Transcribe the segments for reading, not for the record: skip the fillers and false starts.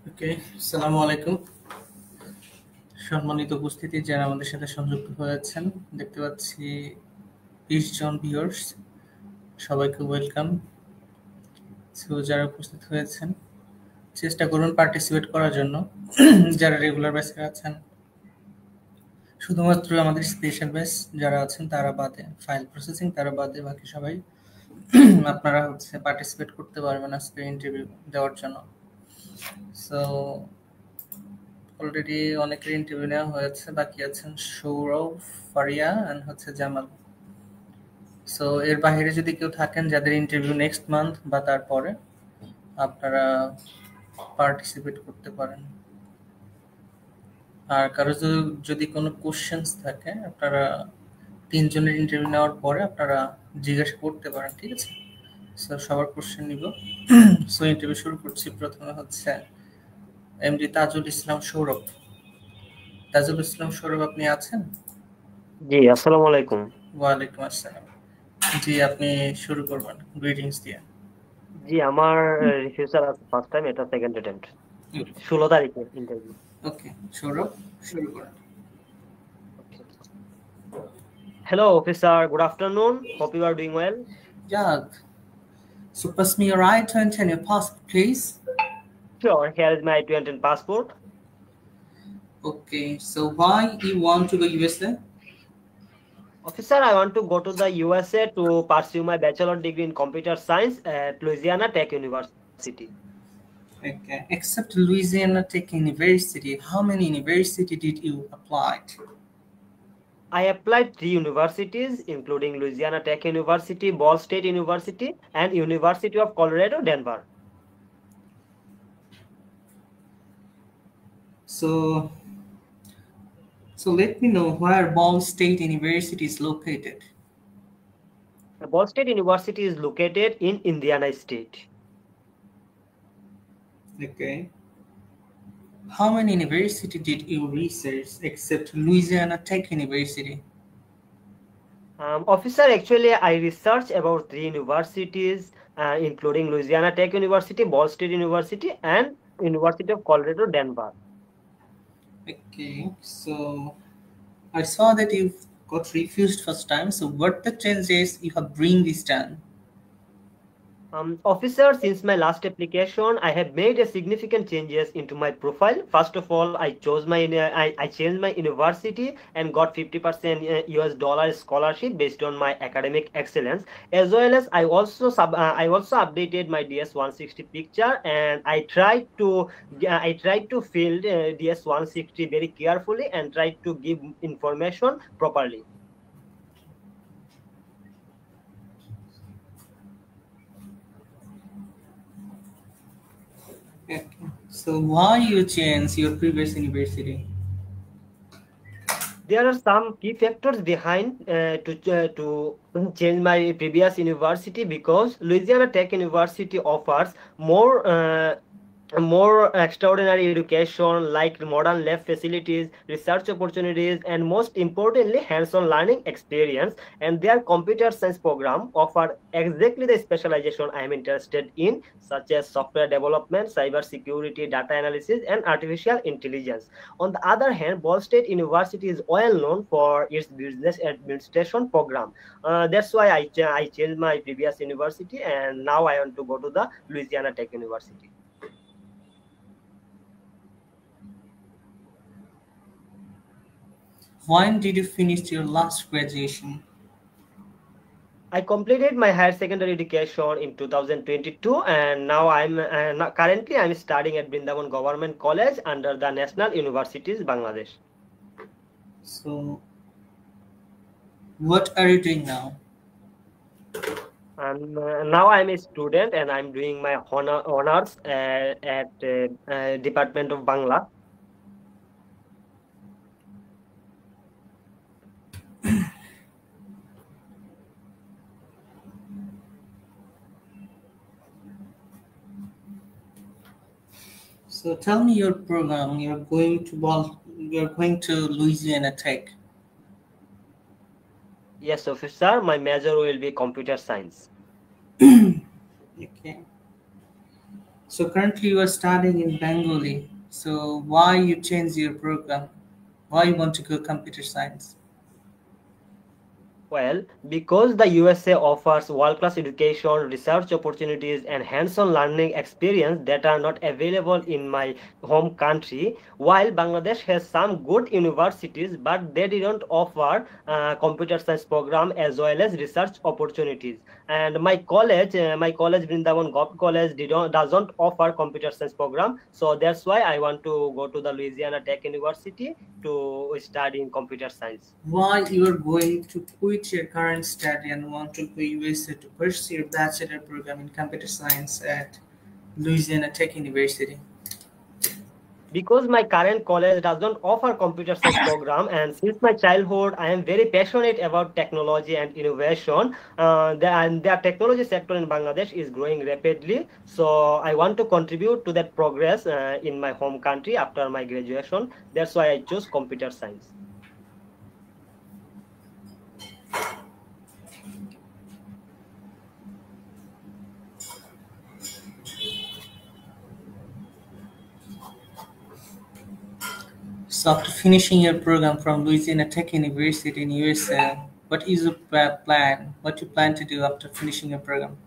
ওকে, আসসালামু আলাইকুম। সম্মানিত উপস্থিতি যারা আমাদের সাথে সংযুক্ত হয়েছেন, দেখতে পাচ্ছি 20 জন ভিউয়ার্স। সবাইকে ওয়েলকাম। সো যারা উপস্থিত হয়েছেন, চেষ্টা করুন পার্টিসিপেট করার জন্য। যারা রেগুলার ব্যাচে আছেন, শুধুমাত্র আমাদের স্পেশাল ব্যাচ যারা আছেন তারা বাদে, ফাইল প্রসেসিং তারা বাদে বাকি সবাই আপনারা পার্টিসিপেট করতে পারবেন আজকে ইন্টারভিউ দেওয়ার জন্য। সো অলরেডি অনেকের ইন্টারভিউ নেওয়া হয়েছে, বাকি আছেন সৌরভ, ফারিয়া এন্ড জামাল। সো এর বাইরে যদি কেউ থাকেন যাদের ইন্টারভিউ নেক্সট মান্থ বা তারপরে, আপনারা পার্টিসিপেট করতে পারেন। আর কারো যদি কোনো কোশ্চেন্স থাকে, আপনারা 3 জনের ইন্টারভিউ নেওয়ার পরে আপনারা জিজ্ঞাসা করতে পারেন, ঠিক আছে? সো সবার কোশ্চেন নিব। সো ইন্টারভিউ শুরু করছি। প্রথমে এমডি তাজুল ইসলাম সৌরভ। তাজুল ইসলাম সৌরভ, আপনি আছেন? জি, আসসালামু আলাইকুম। ওয়ালাইকুম আসসালাম। জি, আপনি শুরু করবেন গ্রিটিংস দিয়ে। জি, আমার রিফিউজাল আছে ফার্স্ট টাইম, এটা সেকেন্ড অ্যাটেম্প্ট। 16 তারিখে ইন্টারভিউ। ওকে, সৌরভ শুরু করেন। Okay. Hello officer, good afternoon. Hope you are doing well. Yeah, so pass me your I-20 and your passport, please. Sure, here is my I-20 passport. Okay, so why you want to go USA? Officer, I want to go to the USA to pursue my bachelor degree in computer science at Louisiana Tech University. Okay, except Louisiana Tech University, how many university did you apply to? I applied 3 universities, including Louisiana Tech University, Ball State University, and University of Colorado, Denver. So let me know where Ball State University is located. Ball State University is located in Indiana State. Okay. How many university did you research except Louisiana Tech University? Officer, actually, I researched about 3 universities, including Louisiana Tech University, Ball State University, and University of Colorado, Denver. Okay, so I saw that you got refused first time. So what the changes you have bring this time? Officer, since my last application, I have made a significant changes into my profile. First of all, I changed my university and got 50% US dollar scholarship based on my academic excellence, as well as I also updated my DS 160 picture, and I tried to fill DS 160 very carefully and tried to give information properly. Okay. So why you change your previous university? There are some key factors behind to change my previous university, because Louisiana Tech University offers more extraordinary education, like modern lab facilities, research opportunities, and most importantly, hands-on learning experience. And their computer science program offer exactly the specialization I am interested in, such as software development, cyber security, data analysis, and artificial intelligence. On the other hand, Ball State University is well known for its business administration program. That's why I changed my previous university, and now I want to go to the Louisiana Tech University. When did you finish your last graduation? I completed my higher secondary education in 2022, and now currently I'm studying at Brindavan Government College under the National Universities, Bangladesh. So what are you doing now? And now I'm a student, and I'm doing my honors at Department of Bangla. So tell me your program. You're going to Louisiana Tech. Yes, officer. My major will be computer science. Okay. So currently you are studying in Bengali. So why you change your program? Why you want to go computer science? Well, because the USA offers world-class education, research opportunities, and hands-on learning experience that are not available in my home country, while Bangladesh has some good universities, but they didn't offer computer science program as well as research opportunities. And my college Vrindavan Govt College doesn't offer computer science program, so that's why I want to go to the Louisiana Tech University to study in computer science. Why you are going to quit your current study and want to go USA to pursue your bachelor program in computer science at Louisiana Tech University? Because my current college doesn't offer computer science program, and since my childhood I am very passionate about technology and innovation, and the technology sector in Bangladesh is growing rapidly, so I want to contribute to that progress in my home country after my graduation. That's why I chose computer science. So after finishing your program from Louisiana Tech University in USA, what is your plan? What you plan to do after finishing your program?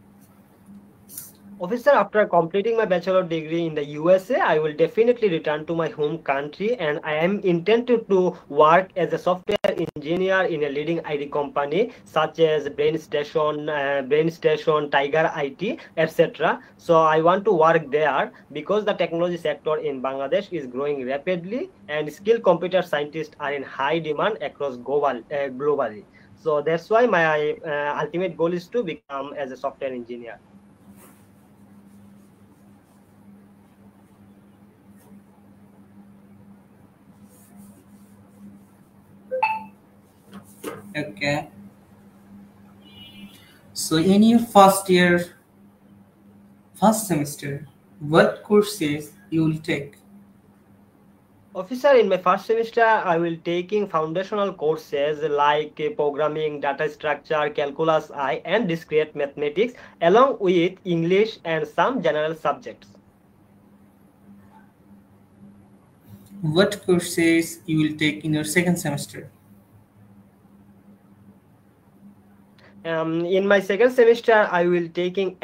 Officer, after completing my bachelor degree in the USA, I will definitely return to my home country, and I am intended to work as a software engineer in a leading IT company such as BrainStation, Tiger IT, etc. So I want to work there because the technology sector in Bangladesh is growing rapidly, and skilled computer scientists are in high demand across globally. So that's why my ultimate goal is to become as a software engineer. Okay. So in your first semester, what courses you will take? Officer, in my first semester, I will taking foundational courses like programming, data structure, calculus I, and discrete mathematics, along with English and some general subjects. What courses you will take in your second semester? In my second semester, I will taking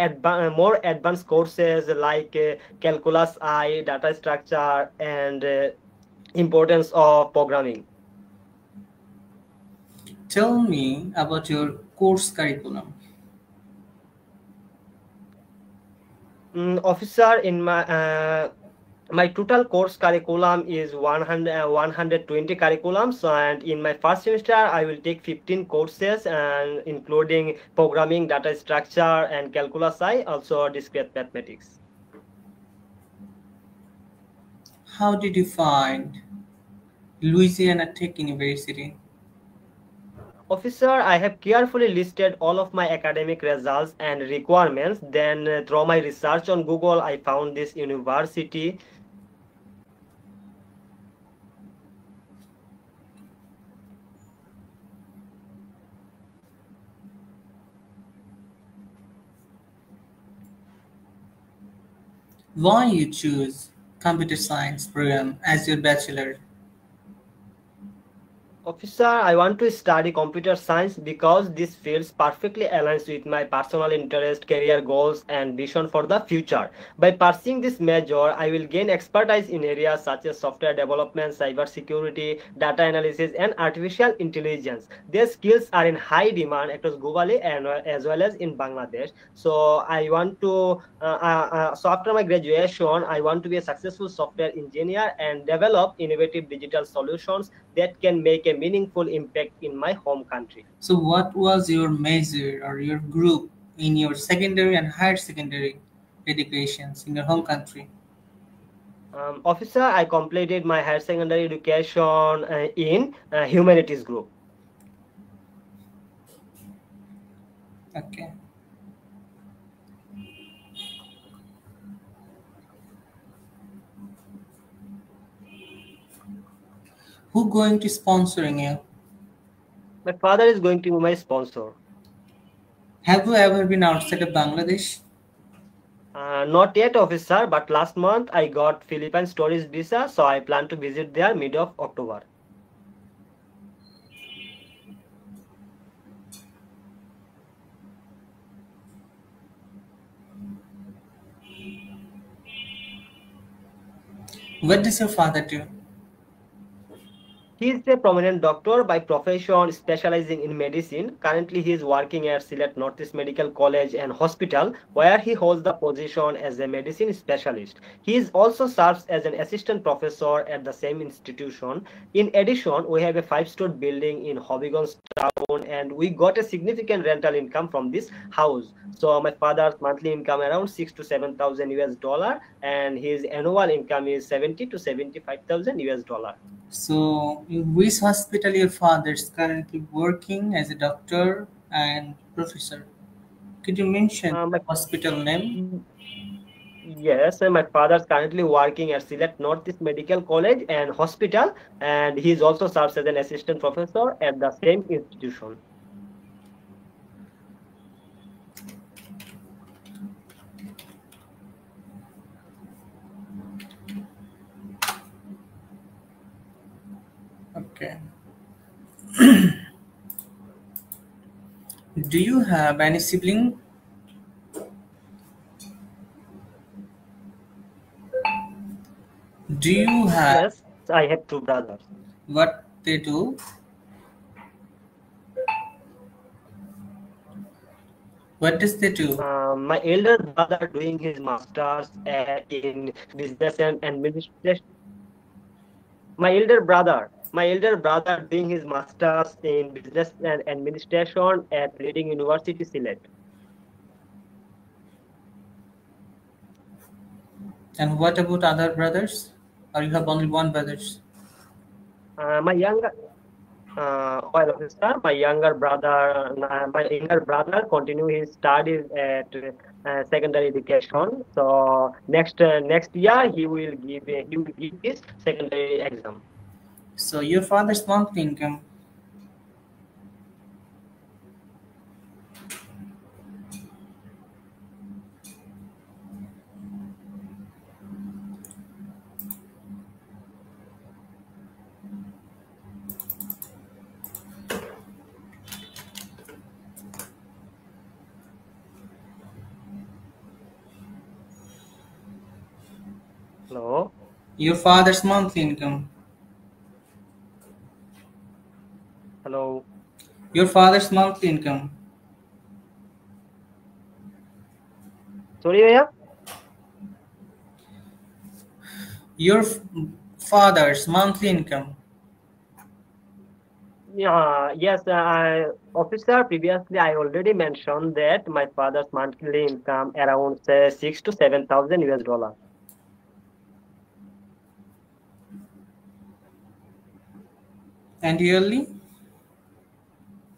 more advanced courses like calculus I, data structure, and importance of programming. Tell me about your course curriculum. Officer, in my total course curriculum is 120 curriculums, and in my first semester I will take 15 courses, and including programming, data structure, and calculus I, also discrete mathematics. How did you find Louisiana Tech University? Officer, I have carefully listed all of my academic results and requirements. Then through my research on Google, I found this university. Why you choose computer science program as your bachelor? Officer, I want to study computer science because this field perfectly aligns with my personal interest, career goals, and vision for the future. By pursuing this major, I will gain expertise in areas such as software development, cybersecurity, data analysis, and artificial intelligence. These skills are in high demand across globally and as well as in Bangladesh. So I want to. So after my graduation, I want to be a successful software engineer and develop innovative digital solutions that can make a meaningful impact in my home country. So what was your major or your group in your secondary and higher secondary educations in your home country? Officer, I completed my higher secondary education in humanities group. Okay. Who going to sponsoring you? My father is going to be my sponsor. Have you ever been outside of Bangladesh? Not yet, officer, but last month I got Philippines tourist visa, so I plan to visit there mid of October. What does your father do? He is a prominent doctor by profession specializing in medicine. Currently, he is working at Sylhet Northeast Medical College and Hospital, where he holds the position as a medicine specialist. He is also serves as an assistant professor at the same institution. In addition, we have a five-story building in Hobbygon's town, and we got a significant rental income from this house. So my father's monthly income around 6 to 7,000 US dollar, and his annual income is 70 to 75,000 US dollar. So, in which hospital your father is currently working as a doctor and professor? Could you mention My the hospital name? Yes, and my father is currently working at Sylhet Northeast Medical College and Hospital, and he is also serves as an assistant professor at the same institution. Okay. Do you have any sibling? Do you have Yes, I have two brothers. what they do? What does they do? My elder brother doing his masters in business and administration. My elder brother doing his masters in business and administration at Leading University, Sylhet. And what about other brothers? Or you have only one brothers? My younger Well, officer, my younger brother continue his studies at secondary education. So next year he will give his secondary exam. So your father's monthly income. Hello, Your father's monthly income. hello. Your father's monthly income. Sorry, भैया. Your father's monthly income. Yes, officer. Previously, I already mentioned that my father's monthly income around say 6 to 7,000 US dollar. And yearly?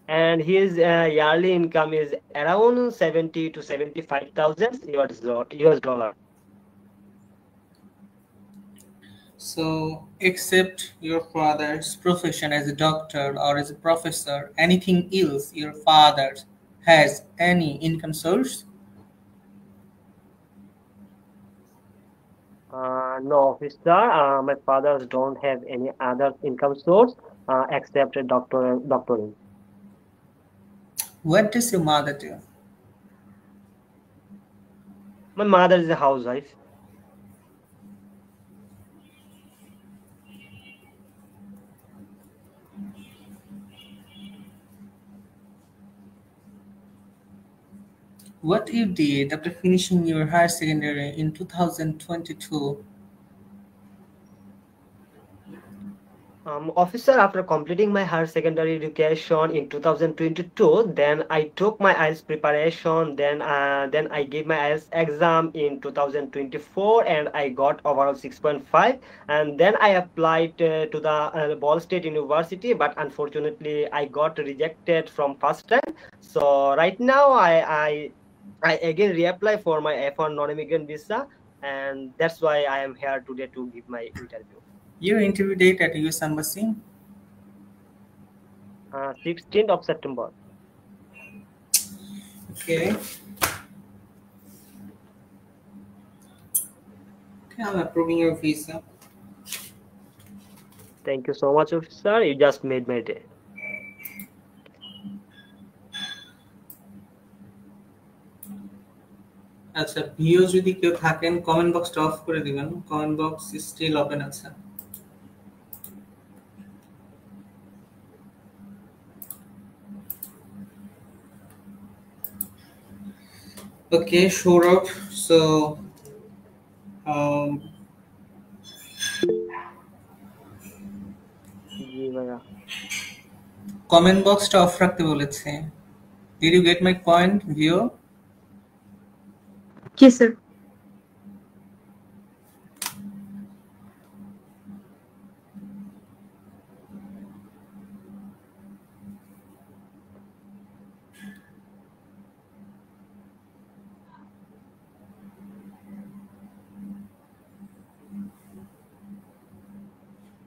And his yearly income is around 70 to 75,000 US dollar. So, except your father's profession as a doctor or as a professor, anything else your father has any income source? No, officer. My fathers don't have any other income source except a doctoring. What does your mother do? My mother is a housewife. What you did after finishing your higher secondary in 2022? Officer, after completing my higher secondary education in 2022, then I took my IELTS preparation. Then I gave my IELTS exam in 2024, and I got overall 6.5. And then I applied to the Ball State University, but unfortunately, I got rejected from first time. So right now, I again reapply for my F1 non-immigrant visa, and that's why I am here today to give my interview. Your interview date at US Embassy? 16th of September. Okay. Okay, I'm approving your visa. Thank you so much, officer. You just made my day. আচ্ছা, ভিও যদি কেউ থাকেন comment বক্সটা of করে দিবেন, comment box still open আছে। Okay, Saurabh, so um, জি ভাইয়া। Comment বক্সটা অফ রাখতে বলেছে। Did you get my point, Vio? Yes, sir.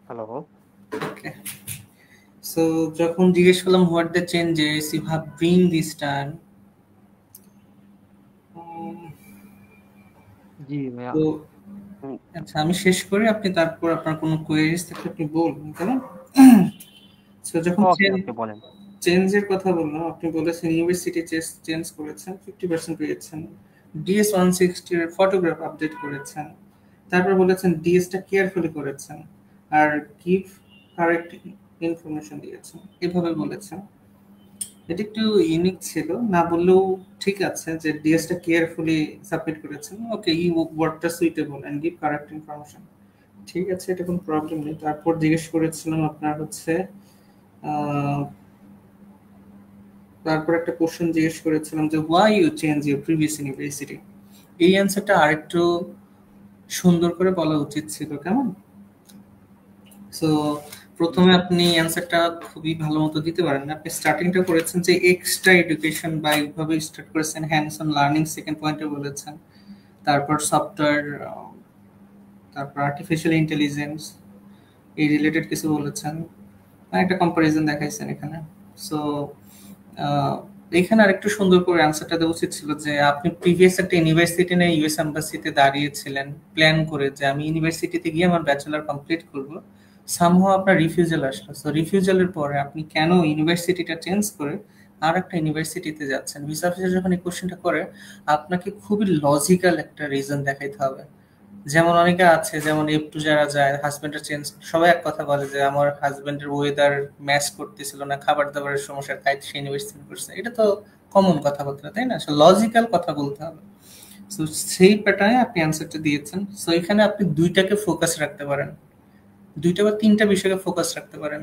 Hello. Okay. So যখন জিজ্ঞেস করলাম what the changes you have bring this time, জি ভাইয়া। তো আচ্ছা আমি শেষ করি, আপনি তারপর আপনার কোনো কোয়েরিজ থাকলে আপনি বলবেন, কেমন? সো যখন ওকে ওকে বলেন। চেঞ্জের কথা বললাম, আপনি বলেছেন ইউনিভার্সিটি চেঞ্জ করেছেন, 50% পেয়েছেন, ডিএস 160 এর ফটোগ্রাফ আপডেট করেছেন, তারপর বলেছেন ডিএসটা কেয়ারফুলি করেছেন, আর গিভ কারেক্ট ইনফরমেশন দিয়েছেন, এভাবে বলেছেন। এটা একটু ইউনিক ছিল, না বললেও ঠিক আছে যে ডিএসটা কেয়ারফুলি সাবমিট করেছেন। ওকে, ইউ ওয়ার্ডটা suitable and give correct information, ঠিক আছে, এটা কোনো প্রবলেম নেই। তারপর জিজ্ঞেস করেছিলাম আপনার হচ্ছে তারপর একটা কোশ্চেন জিজ্ঞেস করেছিলাম যে why you change your previous university, এই অ্যান্সারটা আরেকটু সুন্দর করে বলা উচিত ছিল, কেমন? সো প্রথমে আপনি অ্যান্সারটা খুবই ভালো মতো দিতে পারেন না, আপনি স্টার্টিংটা করেছেন যে এক্সট্রা এডুকেশন বা এইভাবে স্টার্ট করেছেন, হ্যান্ডস অন লার্নিং সেকেন্ড পয়েন্টে বলেছেন, তারপর সফটওয়্যার, তারপর আর্টিফিশিয়াল ইন্টেলিজেন্স এই রিলেটেড কিছু বলেছেন, একটা কম্পারিজন দেখাইছেন এখানে। সো এখানে আরেকটু সুন্দর করে অ্যান্সারটা দেওয়া উচিত ছিল যে আপনি প্রিভিয়াস একটা ইউনিভার্সিটি নিয়ে ইউএস এম্বাসিতে দাঁড়িয়েছিলেন প্ল্যান করে যে আমি ইউনিভার্সিটিতে গিয়ে আমার ব্যাচেলর কমপ্লিট করব, সামহাও আপনার রিফিউজাল আসলো। সো রিফিউজালের পরে আপনি কেন ইউনিভার্সিটিটা চেঞ্জ করে আর একটা ইউনিভার্সিটিতে যাচ্ছেন? ভিসা অফিসার যখন এই কোশ্চেনটা করে আপনাকে খুবই লজিক্যাল একটা রিজন দেখাইতে হবে। যেমন অনেকে আছে, যেমন একটু যারা যায় হাজবেন্ডের চেঞ্জ, সবাই এক কথা বলে যে আমার হাজবেন্ডের ওয়েদার ম্যাচ করতেছিল না, খাবার দাবারের সমস্যা, তাই সে ইউনিভার্সিটি করছে। এটা তো কমন কথাবার্তা, তাই না? লজিক্যাল কথা বলতে হবে। সো সেই প্যাটার্নে আপনি অ্যান্সারটা দিয়েছেন। সো এখানে আপনি দুইটাকে ফোকাস রাখতে পারেন, দুইটা বা তিনটা বিষয়কে ফোকাস রাখতে পারেন।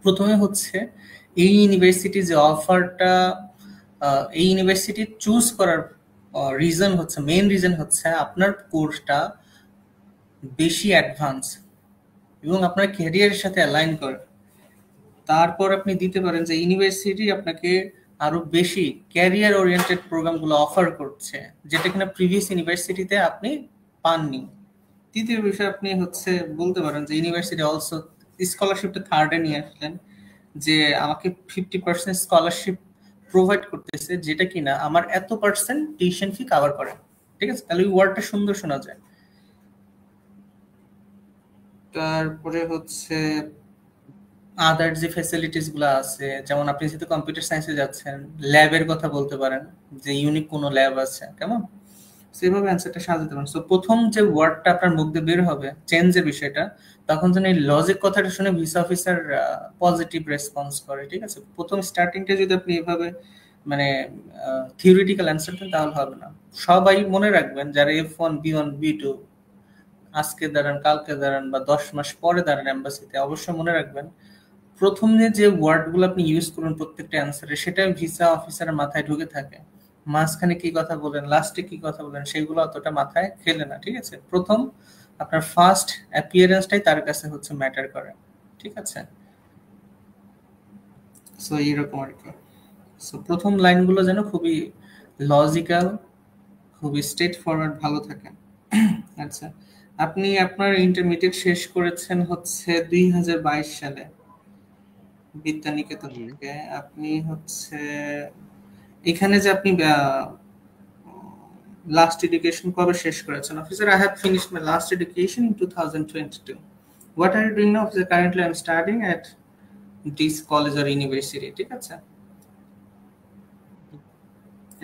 প্রথমে হচ্ছে এই ইউনিভার্সিটি যে অফারটা, এই ইউনিভার্সিটি চুজ করার রিজন হচ্ছে, মেইন রিজন হচ্ছে আপনার কোর্সটা বেশি অ্যাডভান্স এবং আপনার ক্যারিয়ারের সাথে অ্যালাইন করে। তারপর আপনি দিতে পারেন যে ইউনিভার্সিটি আপনাকে আরো বেশি ক্যারিয়ার ওরিয়েন্টেড প্রোগ্রামগুলো অফার করছে, যেটা কিনা প্রিভিয়াস ইউনিভার্সিটিতে আপনি পাননি। তৃতীয় বিষয় আপনি হচ্ছে বলতে পারেন যে ইউনিভার্সিটি অলসো স্কলারশিপটা থার্ডে নিয়ে আসলেন, যে আমাকে 50% স্কলারশিপ প্রোভাইড করতেছে, যেটা কিনা আমার এত পার্সেন্ট টিউশন ফি কভার করে। ঠিক আছে, তাহলে ওই ওয়ার্ডটা সুন্দর শোনা যায়। তারপরে হচ্ছে আদার যে ফ্যাসিলিটিস গুলো আছে, যেমন আপনি যেহেতু কম্পিউটার সায়েন্সে যাচ্ছেন, ল্যাবের কথা বলতে পারেন যে ইউনিক কোনো ল্যাব আছে, কেমন? সেভাবে অ্যান্সারটা সাজাতে পারেন। সো প্রথম যে ওয়ার্ডটা আপনার মুখ দিয়ে বের হবে চেঞ্জের বিষয়টা, তখন যেন এই লজিক কথাটা শুনে ভিসা অফিসার পজিটিভ রেসপন্স করে। ঠিক আছে, প্রথম স্টার্টিংটা যদি আপনি এভাবে মানে থিওরিটিক্যাল অ্যান্সার দেন তাহলে হবে না। সবাই মনে রাখবেন যারা F1 B1 B2 আজকে দাঁড়ান, কালকে দাঁড়ান বা 10 মাস পরে দাঁড়ান এম্বাসিতে, অবশ্যই মনে রাখবেন প্রথম যে ওয়ার্ডগুলো আপনি ইউজ করুন প্রত্যেকটা অ্যান্সারে, সেটা ভিসা অফিসারের মাথায় ঢুকে থাকে। মাঝখানে কি কথা বলেন, লাস্টে কি কথা বলেন, সেগুলো অতটা মাথায় খেলে না। ঠিক আছে, প্রথম আপনার ফার্স্ট অ্যাপিয়ারেন্সটাই তার কাছে হচ্ছে ম্যাটার করে। ঠিক আছে, সো এইরকম আর কি। সো প্রথম লাইনগুলো যেন খুবই লজিক্যাল, খুবই স্ট্রেট ফরওয়ার্ড ভালো থাকে। আচ্ছা, আপনি আপনার ইন্টারমিডিয়েট শেষ করেছেন হচ্ছে 2022 সালে বিদ্যানিকেতন থেকে। আপনি হচ্ছে এখানে যে আপনি লাস্ট এডুকেশন কবে শেষ করেছেন? Officer, I have finished my last education in 2022. What are you doing now? Officer, currently I'm studying at this college or university. ঠিক আছে,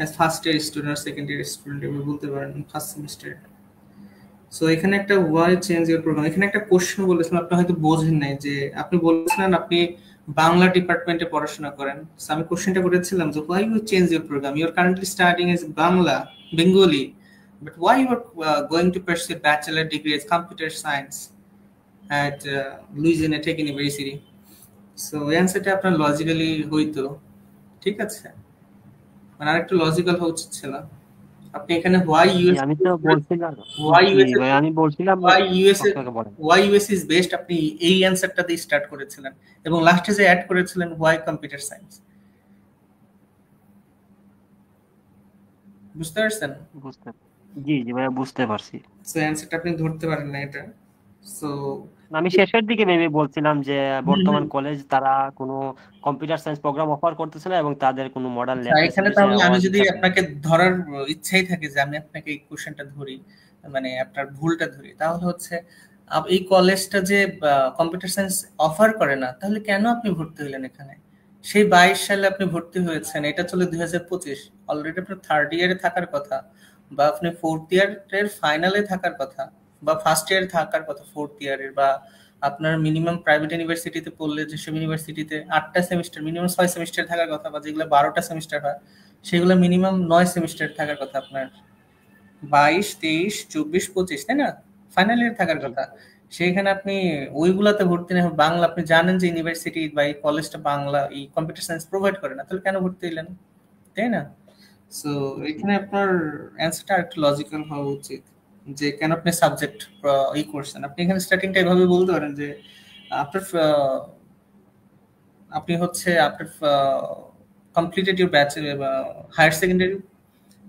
as first year student or second year student আপনি বলতে পারেন first semester. So এখানে একটা Y change your program, এখানে একটা question বলেছিলাম, আপনি হয়তো বোঝেন নাই যে আপনি বলেছিলেন আপনি বাংলা ডিপার্টমেন্টে পড়াশোনা করেন। সো আমি কোশ্চেনটা করেছিলাম যে why you change your program, you are currently studying as Bangla Bengali, but why you are going to pursue bachelor degree as computer science at Louisiana Tech University? So অ্যান্সারটা আপনার লজিক্যালি হইতো, ঠিক আছে, মানে আরেকটু লজিক্যাল হওয়া উচিত ছিল। আপনি এখানে why US, আমি তো বলছিলাম, why US, ভাই আমি বলছিলাম why US, আপনাকে বলেন। why US is best, আপনি এই অ্যানসারটা দিয়ে স্টার্ট করেছিলেন এবং লাস্টে যে অ্যাড করেছিলেন why computer science। বুঝতে পারছেন? জি ভাইয়া বুঝতে পারছি। সো অ্যানসারটা আপনি ধরতে পারেন না এটা। সো আমি শেষের দিকে মেবি বলছিলাম যে বর্তমান কলেজ তারা কোনো কম্পিউটার সায়েন্স প্রোগ্রাম অফার করতেছে না এবং তাদের কোনো মডার্ন ল্যাব এখানে তাহলে আমি যদি আপনাকে ধরার ইচ্ছাই থাকে যে আমি আপনাকে এই কোশ্চেনটা ধরি, মানে আপনার ভুলটা ধরি, তাহলে হচ্ছে এই কলেজটা যে কম্পিউটার সায়েন্স অফার করে না, তাহলে কেন আপনি ভর্তি হলেন এখানে? সেই 22 সালে আপনি ভর্তি হয়েছেন, এটা চলে 2025, অলরেডি আপনার থার্ড ইয়ারে থাকার কথা, বা আপনি ফোর্থ ইয়ারের ফাইনালে থাকার কথা, বা ফার্স্ট ইয়ারে থাকার কথা ফোর্থ ইয়ারের, বা আপনার মিনিমাম প্রাইভেট ইউনিভার্সিটিতে পড়লে যেসব ইউনিভার্সিটিতে 8টা সেমিস্টার মিনিমাম 6 সেমিস্টার থাকার কথা, বা যেগুলো 12টা সেমিস্টার হয় সেগুলো মিনিমাম 9 সেমিস্টার থাকার কথা আপনার, 22, 23, 24, 25, তাই না, ফাইনাল ইয়ার থাকার কথা। সেইখানে আপনি ওইগুলাতে ভর্তি না বাংলা, আপনি জানেন যে ইউনিভার্সিটি বা এই কলেজটা বাংলা এই কম্পিউটার সায়েন্স প্রোভাইড করে না, তাহলে কেন ভর্তি হলেন, তাই না? সো এখানে আপনার অ্যান্সারটা একটু লজিক্যাল হওয়া উচিত যে কেন আপনি সাবজেক্ট ই করছেন। আপনি এখানে স্টার্টিংটা এভাবে বলতে পারেন যে আপনার আপনি হচ্ছে আপনার কমপ্লিটেড ইউর ব্যাচেলর বা হায়ার সেকেন্ডারি,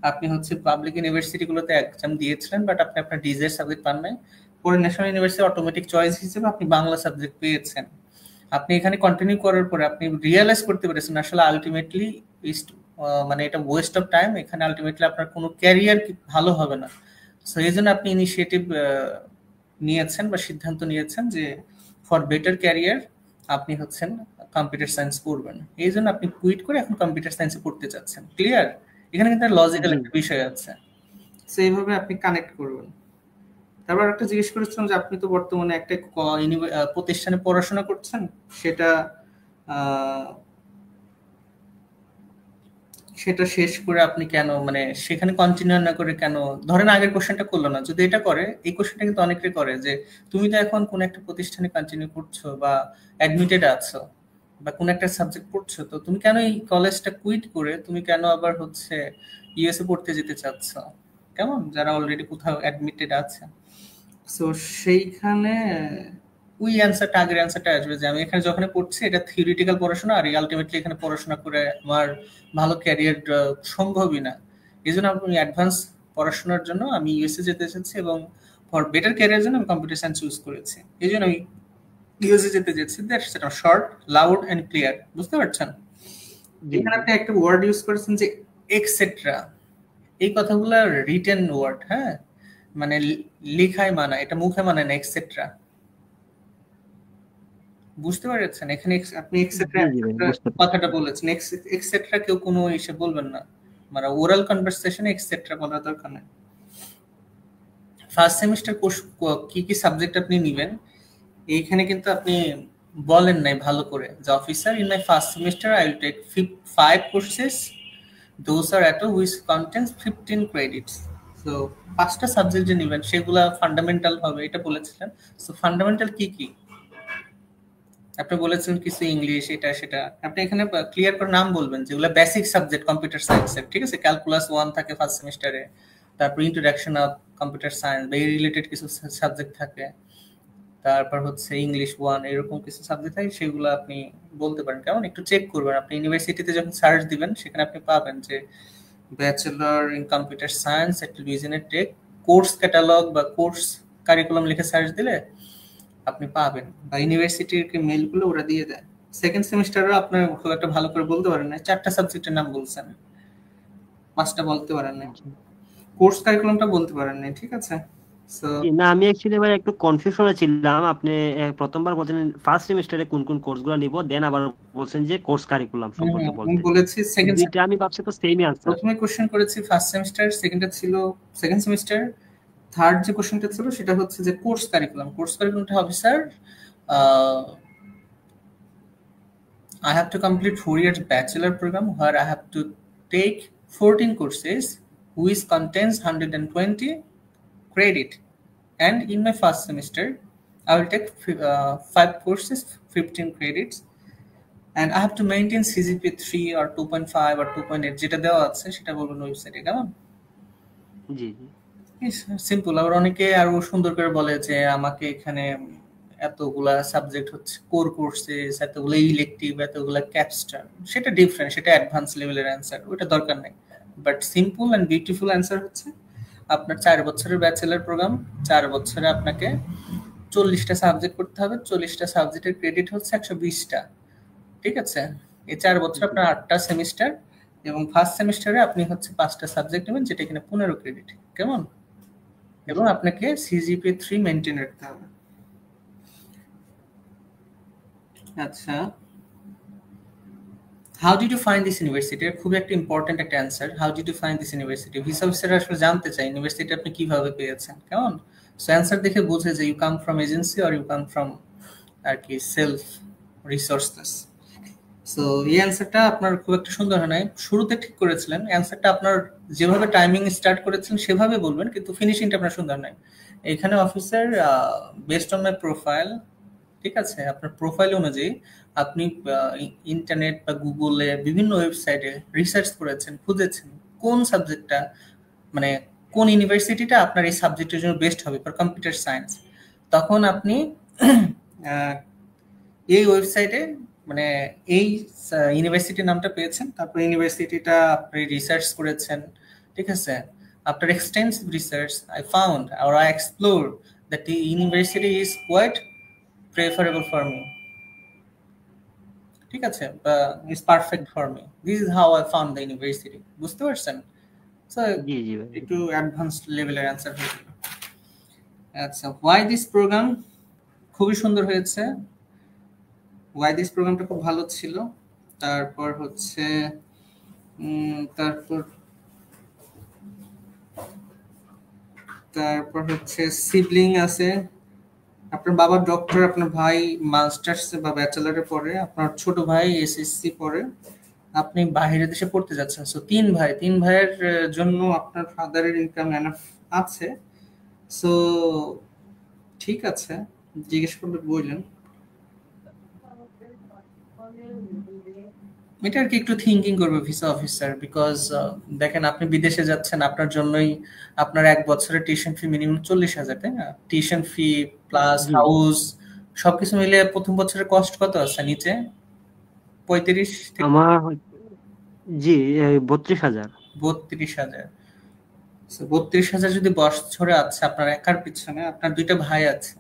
আপনি হচ্ছে পাবলিক ইউনিভার্সিটিগুলোতে এক্সাম দিয়েছিলেন, বাট আপনি আপনার ডিজায়ার সাবজেক্ট পান নাই, পরে ন্যাশনাল ইউনিভার্সিটি অটোমেটিক চয়েস হিসেবে আপনি বাংলা সাবজেক্ট পেয়েছেন। আপনি এখানে কন্টিনিউ করার পরে আপনি রিয়েলাইজ করতে পেরেছেন আসলে আলটিমেটলি মানে এটা ওয়েস্ট অফ টাইম, এখানে আলটিমেটলি আপনার কোনো ক্যারিয়ার ভালো হবে না। সো এই জন্য আপনি ইনিশিয়েটিভ নিয়েছেন বা সিদ্ধান্ত নিয়েছেন যে ফর বেটার ক্যারিয়ার আপনি হচ্ছেন কম্পিউটার সায়েন্স পড়বেন, এই জন্য আপনি কুইট করে এখন কম্পিউটার সায়েন্সে পড়তে চাচ্ছেন। ক্লিয়ার? এখানে কিন্তু লজিক্যাল একটা বিষয় আছে, সো এইভাবে আপনি কানেক্ট করবেন। তারপর একটা জিজ্ঞেস করেছিলাম যে আপনি তো বর্তমানে একটা প্রতিষ্ঠানে পড়াশোনা করছেন, সেটা শেষ করে আপনি কেন মানে সেখানে কন্টিনিউ না করে কেন, ধরেন আগের কোশ্চেনটা করলো না, যদি এটা করে, এই কোশ্চেনটা কিন্তু অনেকেই করে যে তুমি তো এখন কোন একটা প্রতিষ্ঠানে কন্টিনিউ করছো বা অ্যাডমিটেড আছো বা কোন একটা সাবজেক্ট পড়ছো, তো তুমি কেন এই কলেজটা কুইট করে তুমি কেন আবার হচ্ছে ইউএসএ পড়তে যেতে চাচ্ছ, কেমন, যারা অলরেডি কোথাও অ্যাডমিটেড আছে। সো সেইখানে ওই অ্যান্সারটা আগের অ্যান্সারটা আসবে যে আমি এখানে যখন পড়ছি এটা থিওরিটিক্যাল পড়াশোনা, আর আলটিমেটলি এখানে পড়াশোনা করে আমার ভালো ক্যারিয়ার সম্ভবই না, এই জন্য আমি অ্যাডভান্স পড়াশোনার জন্য আমি ইউএসএ যেতে চাচ্ছি এবং ফর বেটার ক্যারিয়ার জন্য আমি কম্পিউটার সায়েন্স চুজ করেছি, এই জন্য আমি ইউএসএ যেতে চাচ্ছি। That's it, short, loud and clear. বুঝতে পারছেন? এখানে আপনি একটা ওয়ার্ড ইউজ করেছেন যে এক্সেট্রা, এই কথাগুলো রিটেন ওয়ার্ড, হ্যাঁ, মানে লেখায় মানা, এটা মুখে মানায় না, এক্সেট্রা। বুঝতে পেরেছেন? এখানে আপনি এক্সেট্রা কথাটা বলেছেন, এক্সেট্রা কেউ কোনো এসে বলবেন না, মানে ওরাল কনভারসেশনে এক্সেট্রা বলা দরকার নেই। ফার্স্ট সেমিস্টার কোর্স কি কি সাবজেক্ট আপনি নেবেন এইখানে কিন্তু আপনি বলেন নাই ভালো করে যে officer in my first semester I will take 5 courses, those are at which contents 15 credits. So 5টা সাবজেক্ট যে নেবেন সেগুলা ফান্ডামেন্টাল হবে, এটা বলেছিলেন। সো ফান্ডামেন্টাল কি কি আপনি বলেছেন, কিছু ইংলিশ, এটা সেটা, আপনি এখানে ক্লিয়ার করে নাম বলবেন যেগুলো বেসিক সাবজেক্ট কম্পিউটার সায়েন্সের, ঠিক আছে? ক্যালকুলাস 1 থাকে ফার্স্ট সেমিস্টারে, তারপর ইন্ট্রোডাকশন অফ কম্পিউটার সায়েন্স বা এই রিলেটেড কিছু সাবজেক্ট থাকে, তারপর হচ্ছে ইংলিশ 1, এরকম কিছু সাবজেক্ট থাকে, সেগুলো আপনি বলতে পারেন। কেমন, একটু চেক করবেন আপনি ইউনিভার্সিটিতে যখন সার্চ দিবেন সেখানে আপনি পাবেন যে bachelor in computer science at Louisiana tech course catalog বা কোর্স কারিকুলাম লিখে সার্চ দিলে আপনি পাবেন, বা ইউনিভার্সিটির মেইলগুলো ওরা দিয়ে দেয়। সেকেন্ড সেমিস্টারে আপনার খুব একটা ভালো করে বলতে পারেন না, 4টা সাবজেক্টের নাম বলছেন, 5টা বলতে পারেন না। কোর্স কারিকুলামটা বলতে পারেন না, ঠিক আছে? সো না আমি অ্যাকচুয়ালি ভাই একটু কনফিউশনে ছিলাম। আপনি প্রথমবার বলছেন ফার্স্ট সেমিস্টারে কোন কোন কোর্সগুলো নিব, দেন আবার বলছেন যে কোর্স কারিকুলাম সম্পর্কে আমি বলতে। বলেছি সেকেন্ড, দুইটা আমি ভাবছি তো সেমই আনসার। প্রথমে কোশ্চেন করেছি ফার্স্ট সেমিস্টার, সেকেন্ডটা ছিল সেকেন্ড সেমিস্টার, থার্ড যে কোশ্চেনটা ছিল সেটা হচ্ছে যে কোর্স কারিকুলাম। কোর্স কারিকুলামটা হবে sir, I have to complete 4 years bachelor program where I have to take 14 courses which contains 120 credit. And in my first semester, I will take 5 courses, 15 credits. And I have to maintain CGPA 3 or 2.5 or 2.8 যেটা দেওয়া আছে সেটা বলবেন ওয়েবসাইটে, কেমন? জি জি simple. আবার অনেকে আরো সুন্দর করে বলে যে আমাকে এখানে এতগুলা সাবজেক্ট হচ্ছে কোর কোর্সেস, এতগুলো ইলেকটিভ, এতগুলা ক্যাপস্টার, সেটা ডিফারেন্ট, সেটা অ্যাডভান্স লেভেলের অ্যান্সার, ওটা দরকার নেই। But simple and beautiful answer হচ্ছে আপনার 4 বছরের ব্যাচেলার প্রোগ্রাম, 4 বছরে আপনাকে 40টা সাবজেক্ট করতে হবে, 40টা সাবজেক্টের ক্রেডিট হচ্ছে 120টা, ঠিক আছে? এই 4 বছর আপনার 8টা সেমিস্টার, এবং ফার্স্ট সেমিস্টারে আপনি হচ্ছে 5টা সাবজেক্ট নেবেন, যেটা এখানে 15 ক্রেডিট, কেমন? এবং আপনাকে সিজিপিএ 3 মেনটেন রাখতে হবে। আচ্ছা, how did you find this university? খুব একটা ইম্পর্টেন্ট একটা answer. How did you find this university? Visa officer আসলে জানতে চাই ইউনিভার্সিটি আপনি কিভাবে পেয়েছেন, কেমন? সো অ্যান্সার দেখে বোঝে যে you come from agency or you come from আর কি সেলফ রিসোর্সলেস। সো এই অ্যান্সারটা আপনার খুব একটা সুন্দর হয় নাই, শুরুতে ঠিক করেছিলেন অ্যান্সারটা, আপনার যেভাবে টাইমিং স্টার্ট করেছিলেন সেভাবে বলবেন, কিন্তু ফিনিশিংটা আপনার সুন্দর নাই। এখানে officer based on my profile, ঠিক আছে, আপনার প্রোফাইল অনুযায়ী আপনি ইন্টারনেট বা গুগলে বিভিন্ন ওয়েবসাইটে রিসার্চ করেছেন, খুঁজেছেন কোন সাবজেক্টটা, মানে কোন ইউনিভার্সিটিটা আপনার এই সাবজেক্টের জন্য বেস্ট হবে ফর কম্পিউটার সায়েন্স। তখন আপনি এই ওয়েবসাইটে মানে এই ইউনিভার্সিটির নামটা পেয়েছেন, তারপর ইউনিভার্সিটিটা আপনি রিসার্চ করেছেন, ঠিক আছে? After extensive research, I found or I explored that the university is quite preferable for me, ঠিক আছে, বা is perfect for me. This is how I found the university. বুঝতে পারছেন? So জি জি ভাই। একটু অ্যাডভান্সড লেভেলের অ্যান্সার হয়েছিল। আচ্ছা, why this program? খুবই সুন্দর হয়েছে। why this প্রোগ্রামটা খুব ভালো ছিল। তারপর হচ্ছে তারপর তারপর হচ্ছে সিবলিং আছে, আপনার বাবা ডক্টর, আপনার ভাই মাস্টার্স বা ব্যাচেলারে পড়ে, আপনার ছোট ভাই এসএসসি পড়ে, আপনি বাইরের দেশে পড়তে যাচ্ছেন। সো 3 ভাই, 3 ভাইয়ের জন্য আপনার ফাদারের ইনকাম এনাফ আছে। সো ঠিক আছে, জিজ্ঞেস করলে বললেন। এটা আর কি একটু থিঙ্কিং করবে ভিসা অফিসার, বিকজ দেখেন আপনি বিদেশে যাচ্ছেন, আপনার জন্যই আপনার 1 বছরের টিউশন ফি মিনিমাম 40,000, তাই না? টিউশন ফি প্লাস জি হাউস সবকিছু মিলে প্রথম বছরের কস্ট কত আছে নিচে? 35 থেকে আমার জি 32,000। 32,000। 32,000 যদি বছরে আছে আপনার একার পিছনে, আপনার 2টা ভাই আছে,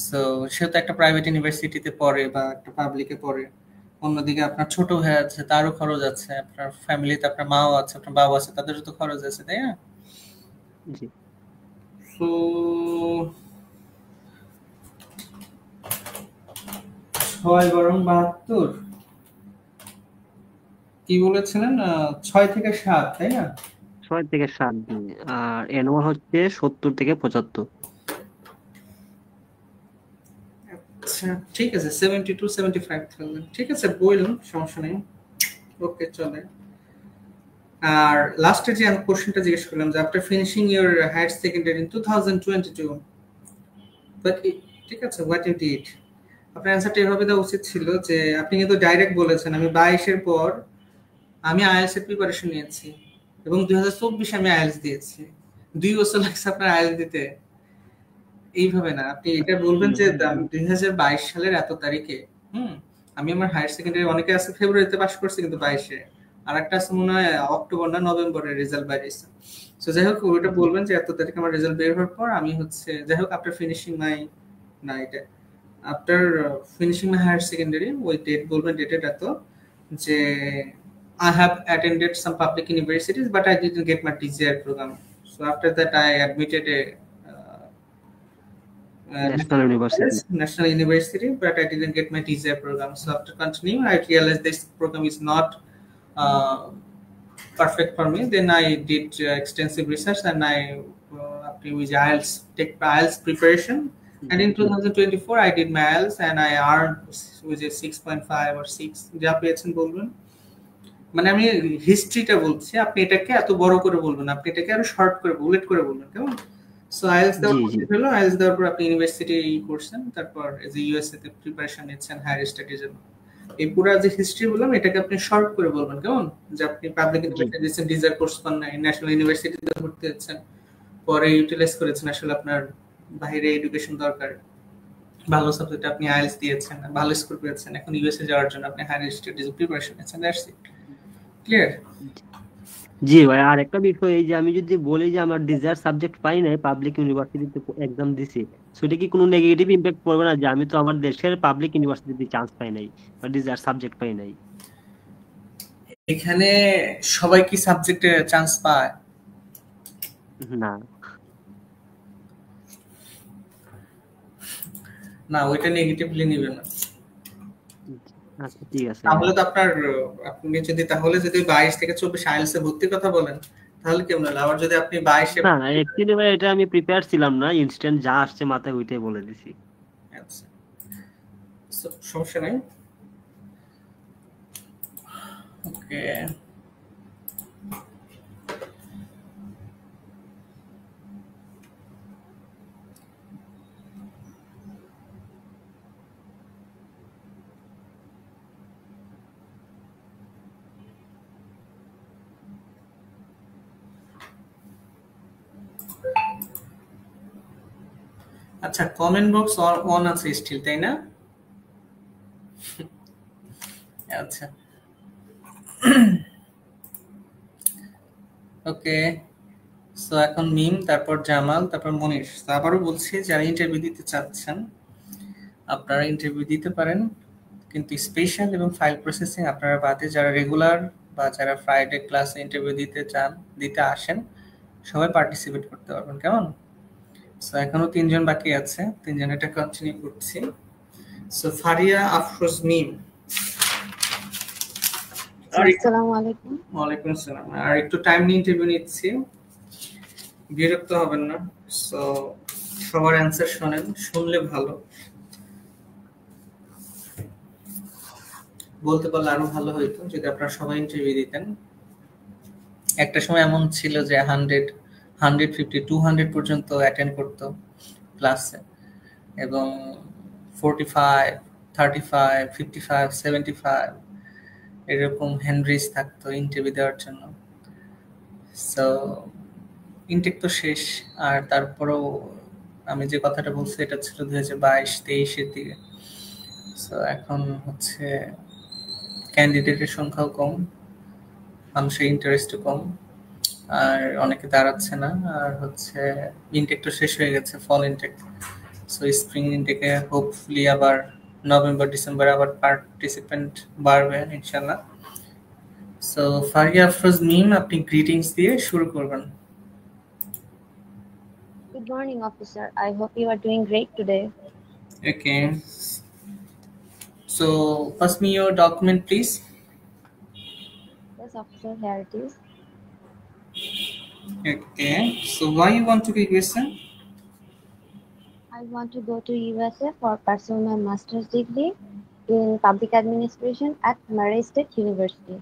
সো সেও তো একটা প্রাইভেট ইউনিভার্সিটিতে পড়ে বা একটা পাবলিকে পড়ে, অন্যদিকে আপনার ছোট ভাই আছে, তারও খরচ আছে, আপনার ফ্যামিলিতে আপনার মাও আছে, আপনার বাবা আছে, তাদেরও তো খরচ আছে, তাই না? জি সো 6 বরং 72, কি বলেছিলেন? 6 থেকে 7, তাই না? 6 থেকে 7 দিন। আর অ্যানুয়াল হচ্ছে 70 থেকে 75। আচ্ছা ঠিক আছে, 72-75,000, ঠিক আছে বলুন, সমস্যা নেই, ওকে চলে। আর লাস্টে যে আমি কোশ্চেনটা জিজ্ঞেস করলাম যে after finishing your higher secondary in 2022, but ঠিক আছে, হোয়াট ইউ ডিড, আপনার অ্যান্সারটা এভাবে দেওয়া উচিত ছিল যে আপনি কিন্তু ডাইরেক্ট বলেছেন আমি 22-এর পর আমি আইএলটিএস এর প্রিপারেশন নিয়েছি এবং 2024 আমি আইএলটিএস দিয়েছি। 2 বছর লাগছে আপনার আইএলটিএস দিতে। এইভাবে না, আপনি এটা বলবেন যে 2022 সালের এত তারিখে আমি আমার হায়ার সেকেন্ডারি, অনেকে আছে ফেব্রুয়ারিতে পাস করছে কিন্তু 22-এ, আর একটা আছে মনে হয় অক্টোবর না নভেম্বরে রেজাল্ট বেরিয়েছে। সো যাই হোক ওটা বলবেন যে এত তারিখে আমার রেজাল্ট বের হওয়ার পর আমি হচ্ছে, যাই হোক আফটার ফিনিশিং মাই, না এটা after finishing my higher secondary, ওই ডেট বলবেন, ডেটের এত যে I have attended some public universities but I didn't get my desired program. So after that, I admitted a National University. National University, but I didn't get my TCI program. So after continuing, I realized this program is not uh, perfect for me. Then I did extensive research, and I with IELTS take IELTS preparation. And in 2024, I did my IELTS, and I earned with a 6.5 or 6. যা পেয়েছেন বলবেন। মানে আমি হিস্ট্রিটা বলছি, আপনি এটাকে এত বড় করে বলবেন, আপনি এটাকে আরো শর্ট করে বুলেট করে বলবেন, কেমন? সো আইএলটিএস দেওয়ার হলো, আইএলটিএস দেওয়ার পর আপনি ইউনিভার্সিটি করছেন, তারপর যে ইউএসএ তে প্রিপারেশন নিচ্ছেন হায়ার স্টাডিজ এর। এই পুরো যে হিস্ট্রি বললাম, এটাকে আপনি শর্ট করে বলবেন, কেমন? যে আপনি পাবলিক ইউনিভার্সিটি দিয়েছেন, ডিজার্ভ কোর্স পান নাই, ন্যাশনাল ইউনিভার্সিটিতে ভর্তি হচ্ছেন, পরে ইউটিলাইজ করেছেন আসলে আপনার বাইরে এডুকেশন দরকার, ভালো সাবজেক্টে আপনি আইএলটিএস দিয়েছেন, ভালো স্কোর পেয়েছেন, এখন ইউএসএ যাওয়ার জন্য আপনি হায়ার স্টাডিজ প্রিপারেশন নিচ্ছেন। That's it. ক্লিয়ার? জি ভাই, আর একটা বিষয় এই যে আমি যদি বলি যে আমার ডিজায়ার সাবজেক্ট পাই নাই, পাবলিক ইউনিভার্সিটিতে এক্সাম দিছি, সেটা কি কোনো নেগেটিভ ইমপ্যাক্ট পড়বে না যে আমি তো আমার দেশের পাবলিক ইউনিভার্সিটিতে চান্স পাই নাই বা ডিজায়ার সাবজেক্ট পাই নাই? এখানে সবাই কি সাবজেক্টে চান্স পায়? না না, ওইটা নেগেটিভলি নিবে না। আচ্ছা ঠিক আছে। তাহলে তো আপনি যদি 22 থেকে 24 আইএলটিএস এ ভর্তির কথা বলেন, তাহলে কেমন হলো? আবার যদি আপনি 22 না অ্যাকচুয়ালি ভাই এটা আমি প্রিপেয়ার ছিলাম না, ইনস্ট্যান্ট যা আসছে মাথায় ওইটাই বলে দিছি। আচ্ছা, সমস্যা নাই। ওকে, আচ্ছা, কমেন্ট বক্স অন আছে স্টিল, তাই না? আচ্ছা, ওকে। সো এখন মিম, তারপর জামাল, তারপর মনির। তো আবারও বলছি, যারা ইন্টারভিউ দিতে চাচ্ছেন আপনারা ইন্টারভিউ দিতে পারেন, কিন্তু স্পেশাল এবং ফাইল প্রসেসিং আপনারা বাদে যারা রেগুলার বা যারা ফ্রাইডে ক্লাসে ইন্টারভিউ দিতে আসেন, সবাই পার্টিসিপেট করতে পারবেন, কেমন? সো এখনো 3 জন বাকি আছে, 3 জন এটা কন্টিনিউ করছি। সো ফারিয়া আফরোজ মিম। আসসালামু আলাইকুম। ওয়ালাইকুম আসসালাম। আর একটু টাইম নিয়ে ইন্টারভিউ নিচ্ছি, বিরক্ত হবেন না। সো সবার অ্যান্সার শুনেন, শুনলে ভালো, বলতে পারলে আরো ভালো হইতো যদি আপনারা সবাই ইন্টারভিউ দিতেন। একটা সময় এমন ছিল যে 100, 150, 200 পর্যন্ত অ্যাটেন্ড করতো ক্লাসে, এবং 45, 35, 55, 75 এরকম হ্যান্ড-রেজ থাকতো ইন্টারভিউ দেওয়ার জন্য। সো ইনটেক তো শেষ, আর তারপরেও আমি যে কথাটা বলছি এটা ছিল 2022-23 এর দিকে। সো এখন হচ্ছে ক্যান্ডিডেটের সংখ্যাও কম, মানুষের ইন্টারেস্টও কম, আর অনেকে দাঁড়াচ্ছে না। আর হচ্ছে ইনটেক তো শেষ হয়ে গেছে, ফল ইনটেক। সো স্প্রিং ইনটেকে হোপফুলি আবার নভেম্বর ডিসেম্বরে আবার পার্টিসিপেন্ট বাড়বে ইনশাল্লাহ। সো ফারিয়া আফরোজ মিম, আপনি গ্রিটিংস দিয়ে শুরু করবেন। Good morning, officer. I hope you are doing great today. Okay. So pass me your document, please. Yes, officer, here it is. Okay. So why you want to be USA? I want to go to USA for pursue my master's degree in public administration at Murray State University.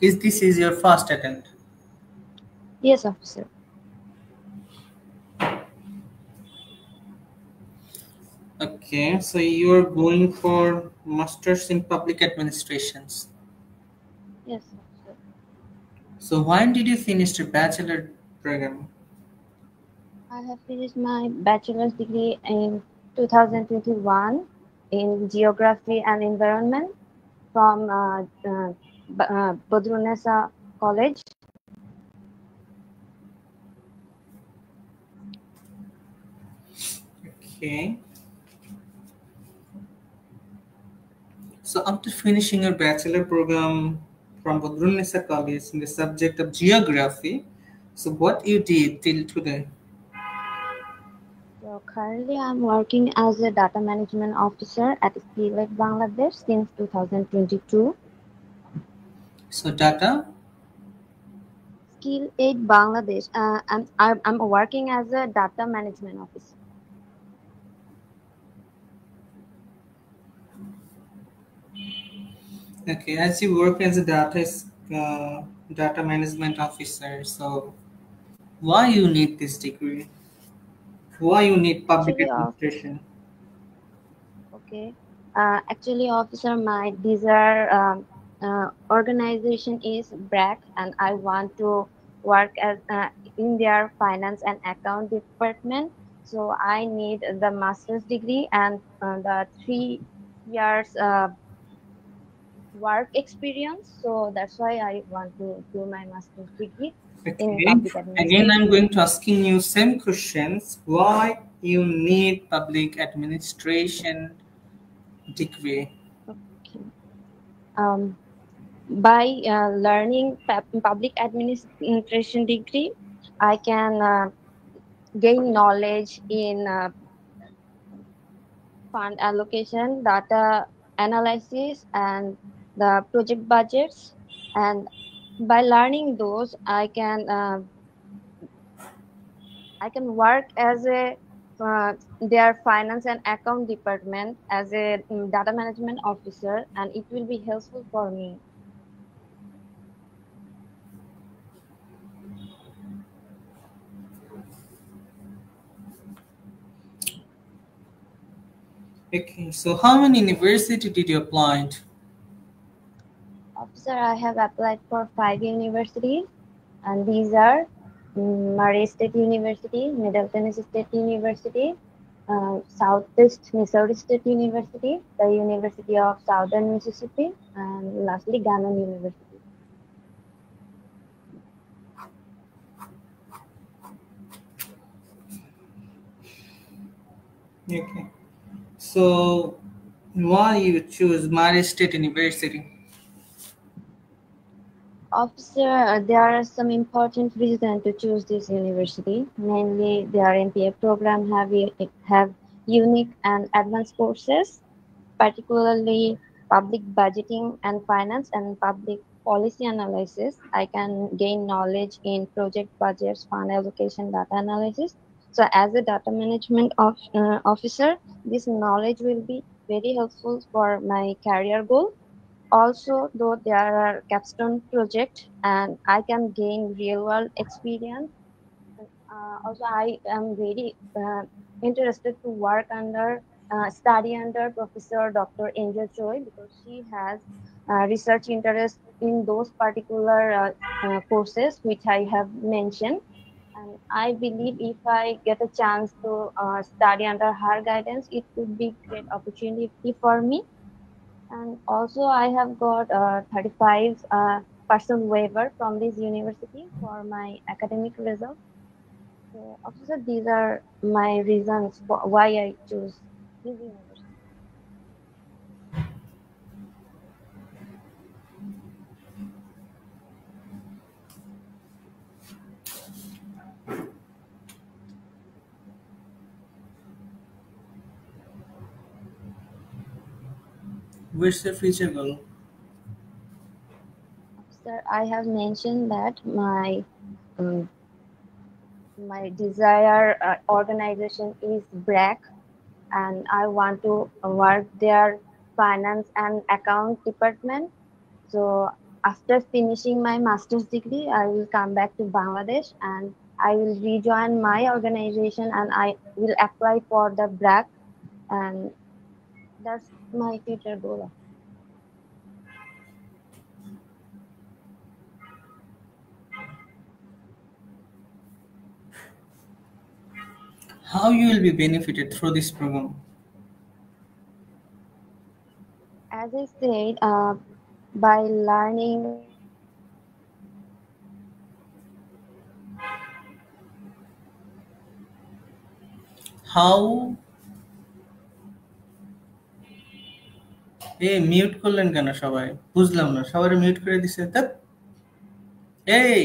This is your first attempt? Yes, officer. Okay, so you are going for masters in public administrations. Yes, officer. So when did you finish your bachelor program? I have finished my bachelor's degree in 2021 in geography and environment from Badrunessa College. Okay. So after finishing your bachelor program, from Badrunnisa College in the subject of geography. So what you did till today? So currently I'm working as a data management officer at Skilled Bangladesh since 2022. So data. Skill Aid Bangladesh. I'm working as a data management officer. Okay, as you work as a data management officer, so why you need this degree? Why you need public Actually, administration? okay. Actually, officer, my desired organization is BRAC, and I want to work as in their finance and account department. So I need the master's degree and the 3 years work experience. So that's why I want to do my master's degree in Okay. public Again, I'm administration. going to asking you same questions. Why you need public administration degree? Okay. Um, by learning public administration degree, I can gain knowledge in fund allocation, data analysis, and the project budgets. And by learning those, I can work as a their finance and account department as a data management officer, and it will be helpful for me. Okay, so how many university did you apply to? Officer, I have applied for 5 universities, and these are Murray State University, Middle Tennessee State University, Southeast Missouri State University, the University of Southern Mississippi, and lastly Gannon University. Okay, so why you choose Murray State University? Officer, there are some important reasons to choose this university. Mainly, their MPA program have unique and advanced courses, particularly public budgeting and finance and public policy analysis. I can gain knowledge in project budgets, fund allocation, data analysis. So, as a data management officer, this knowledge will be very helpful for my career goal. Also, though there are capstone project and I can gain real world experience. Also, I am very interested to study under Professor Dr. Angel Choi because she has research interest in those particular courses which I have mentioned. And I believe if I get a chance to study under her guidance, it would be great opportunity for me. And also, I have got 35 percent waiver from this university for my academic result. So, officer, these are my reasons for why I choose this university. Where's your future goal? Officer, I have mentioned that um, my desired organization is BRAC, and I want to work their finance and account department. So after finishing my master's degree, I will come back to Bangladesh and I will rejoin my organization and I will apply for the BRAC, and that's my future goal. How you will be benefited through this program? As I said, by learning How mute করলেন কেন সবাই? বুঝলাম না, সবাই mute করে দিছে। ধ্যাৎ। এই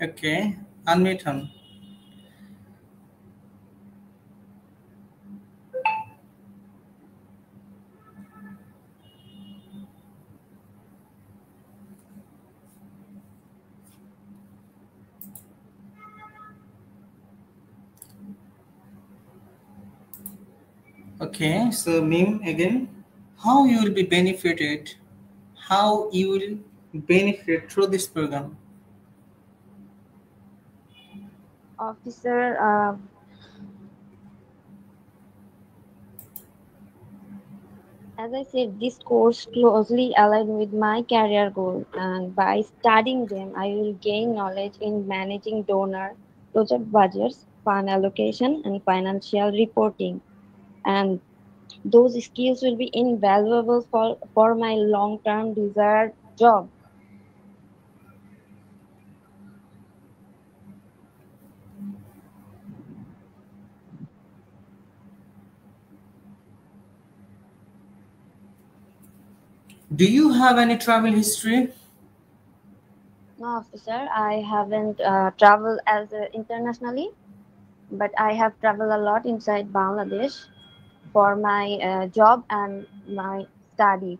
ওকে, আনমিউট হন। Okay, so Mim again, how you will be benefited, how you will benefit through this program. Officer, as I said, this course closely aligned with my career goal, and by studying them, I will gain knowledge in managing donor, project budgets, fund allocation, and financial reporting. And those skills will be invaluable for my long-term desired job. Do you have any travel history? No, officer, I haven't traveled as internationally, but I have traveled a lot inside Bangladesh for my job and my study.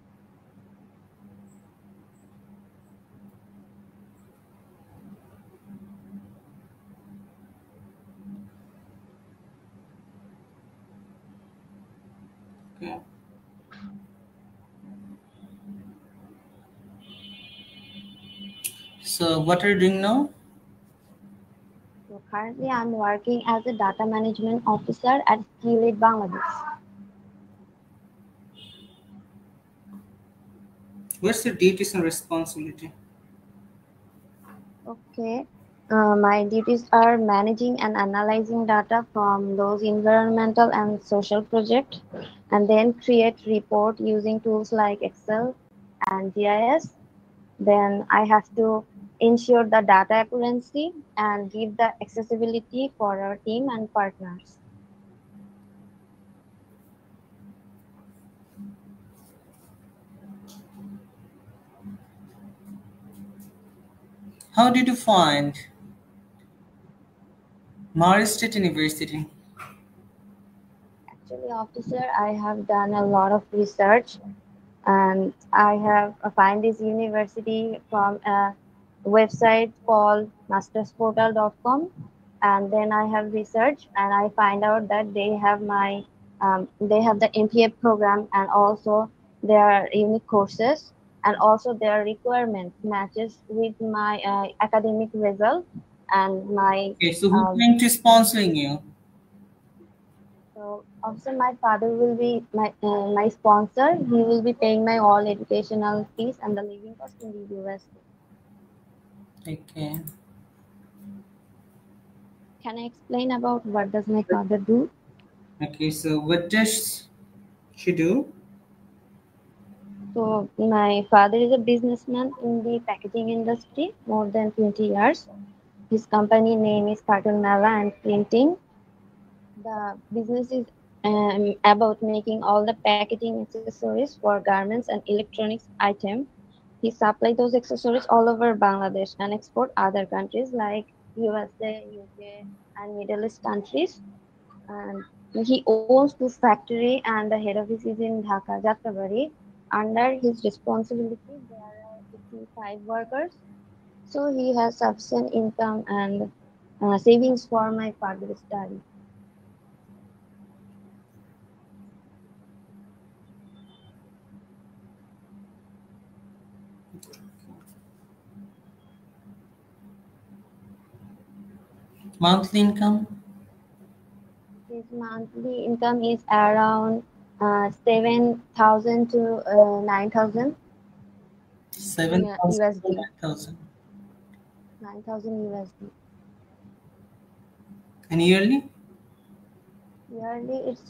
Okay. So what are you doing now? So currently, I'm working as a data management officer at Skilled Bangladesh. What's your duties and responsibility? Okay. My duties are managing and analyzing data from those environmental and social projects, and then create report using tools like Excel and GIS. Then I have to ensure the data accuracy and give the accessibility for our team and partners. How did you find Mara State University? Actually, officer, I have done a lot of research, and I have find this university from a website called mastersportal.com, and then I have researched and I find out that they have the MPA program, and also their unique courses, and also their requirement matches with my academic result and my Okay, so who's um, going to sponsoring you? so also my father will be my sponsor. He will be paying my all educational fees and the living cost in the US. Okay. Can I explain about what does my father do? Okay, so what does she do? So my father is a businessman in the packaging industry more than 20 years. His company name is Cartoon Mala and Printing. The business is about making all the packaging accessories for garments and electronics items. He supplies those accessories all over Bangladesh and export other countries like USA, UK, and Middle East countries. And he owns two factory and the head office is in Dhaka, Jatrabari. Under his responsibility, there are 55 workers. So he has sufficient income and savings for my further study. Monthly income? monthly income is around 7,000 to 9,000 7,000 to USD. 9,000. 9,000 USD. And yearly? Yearly it's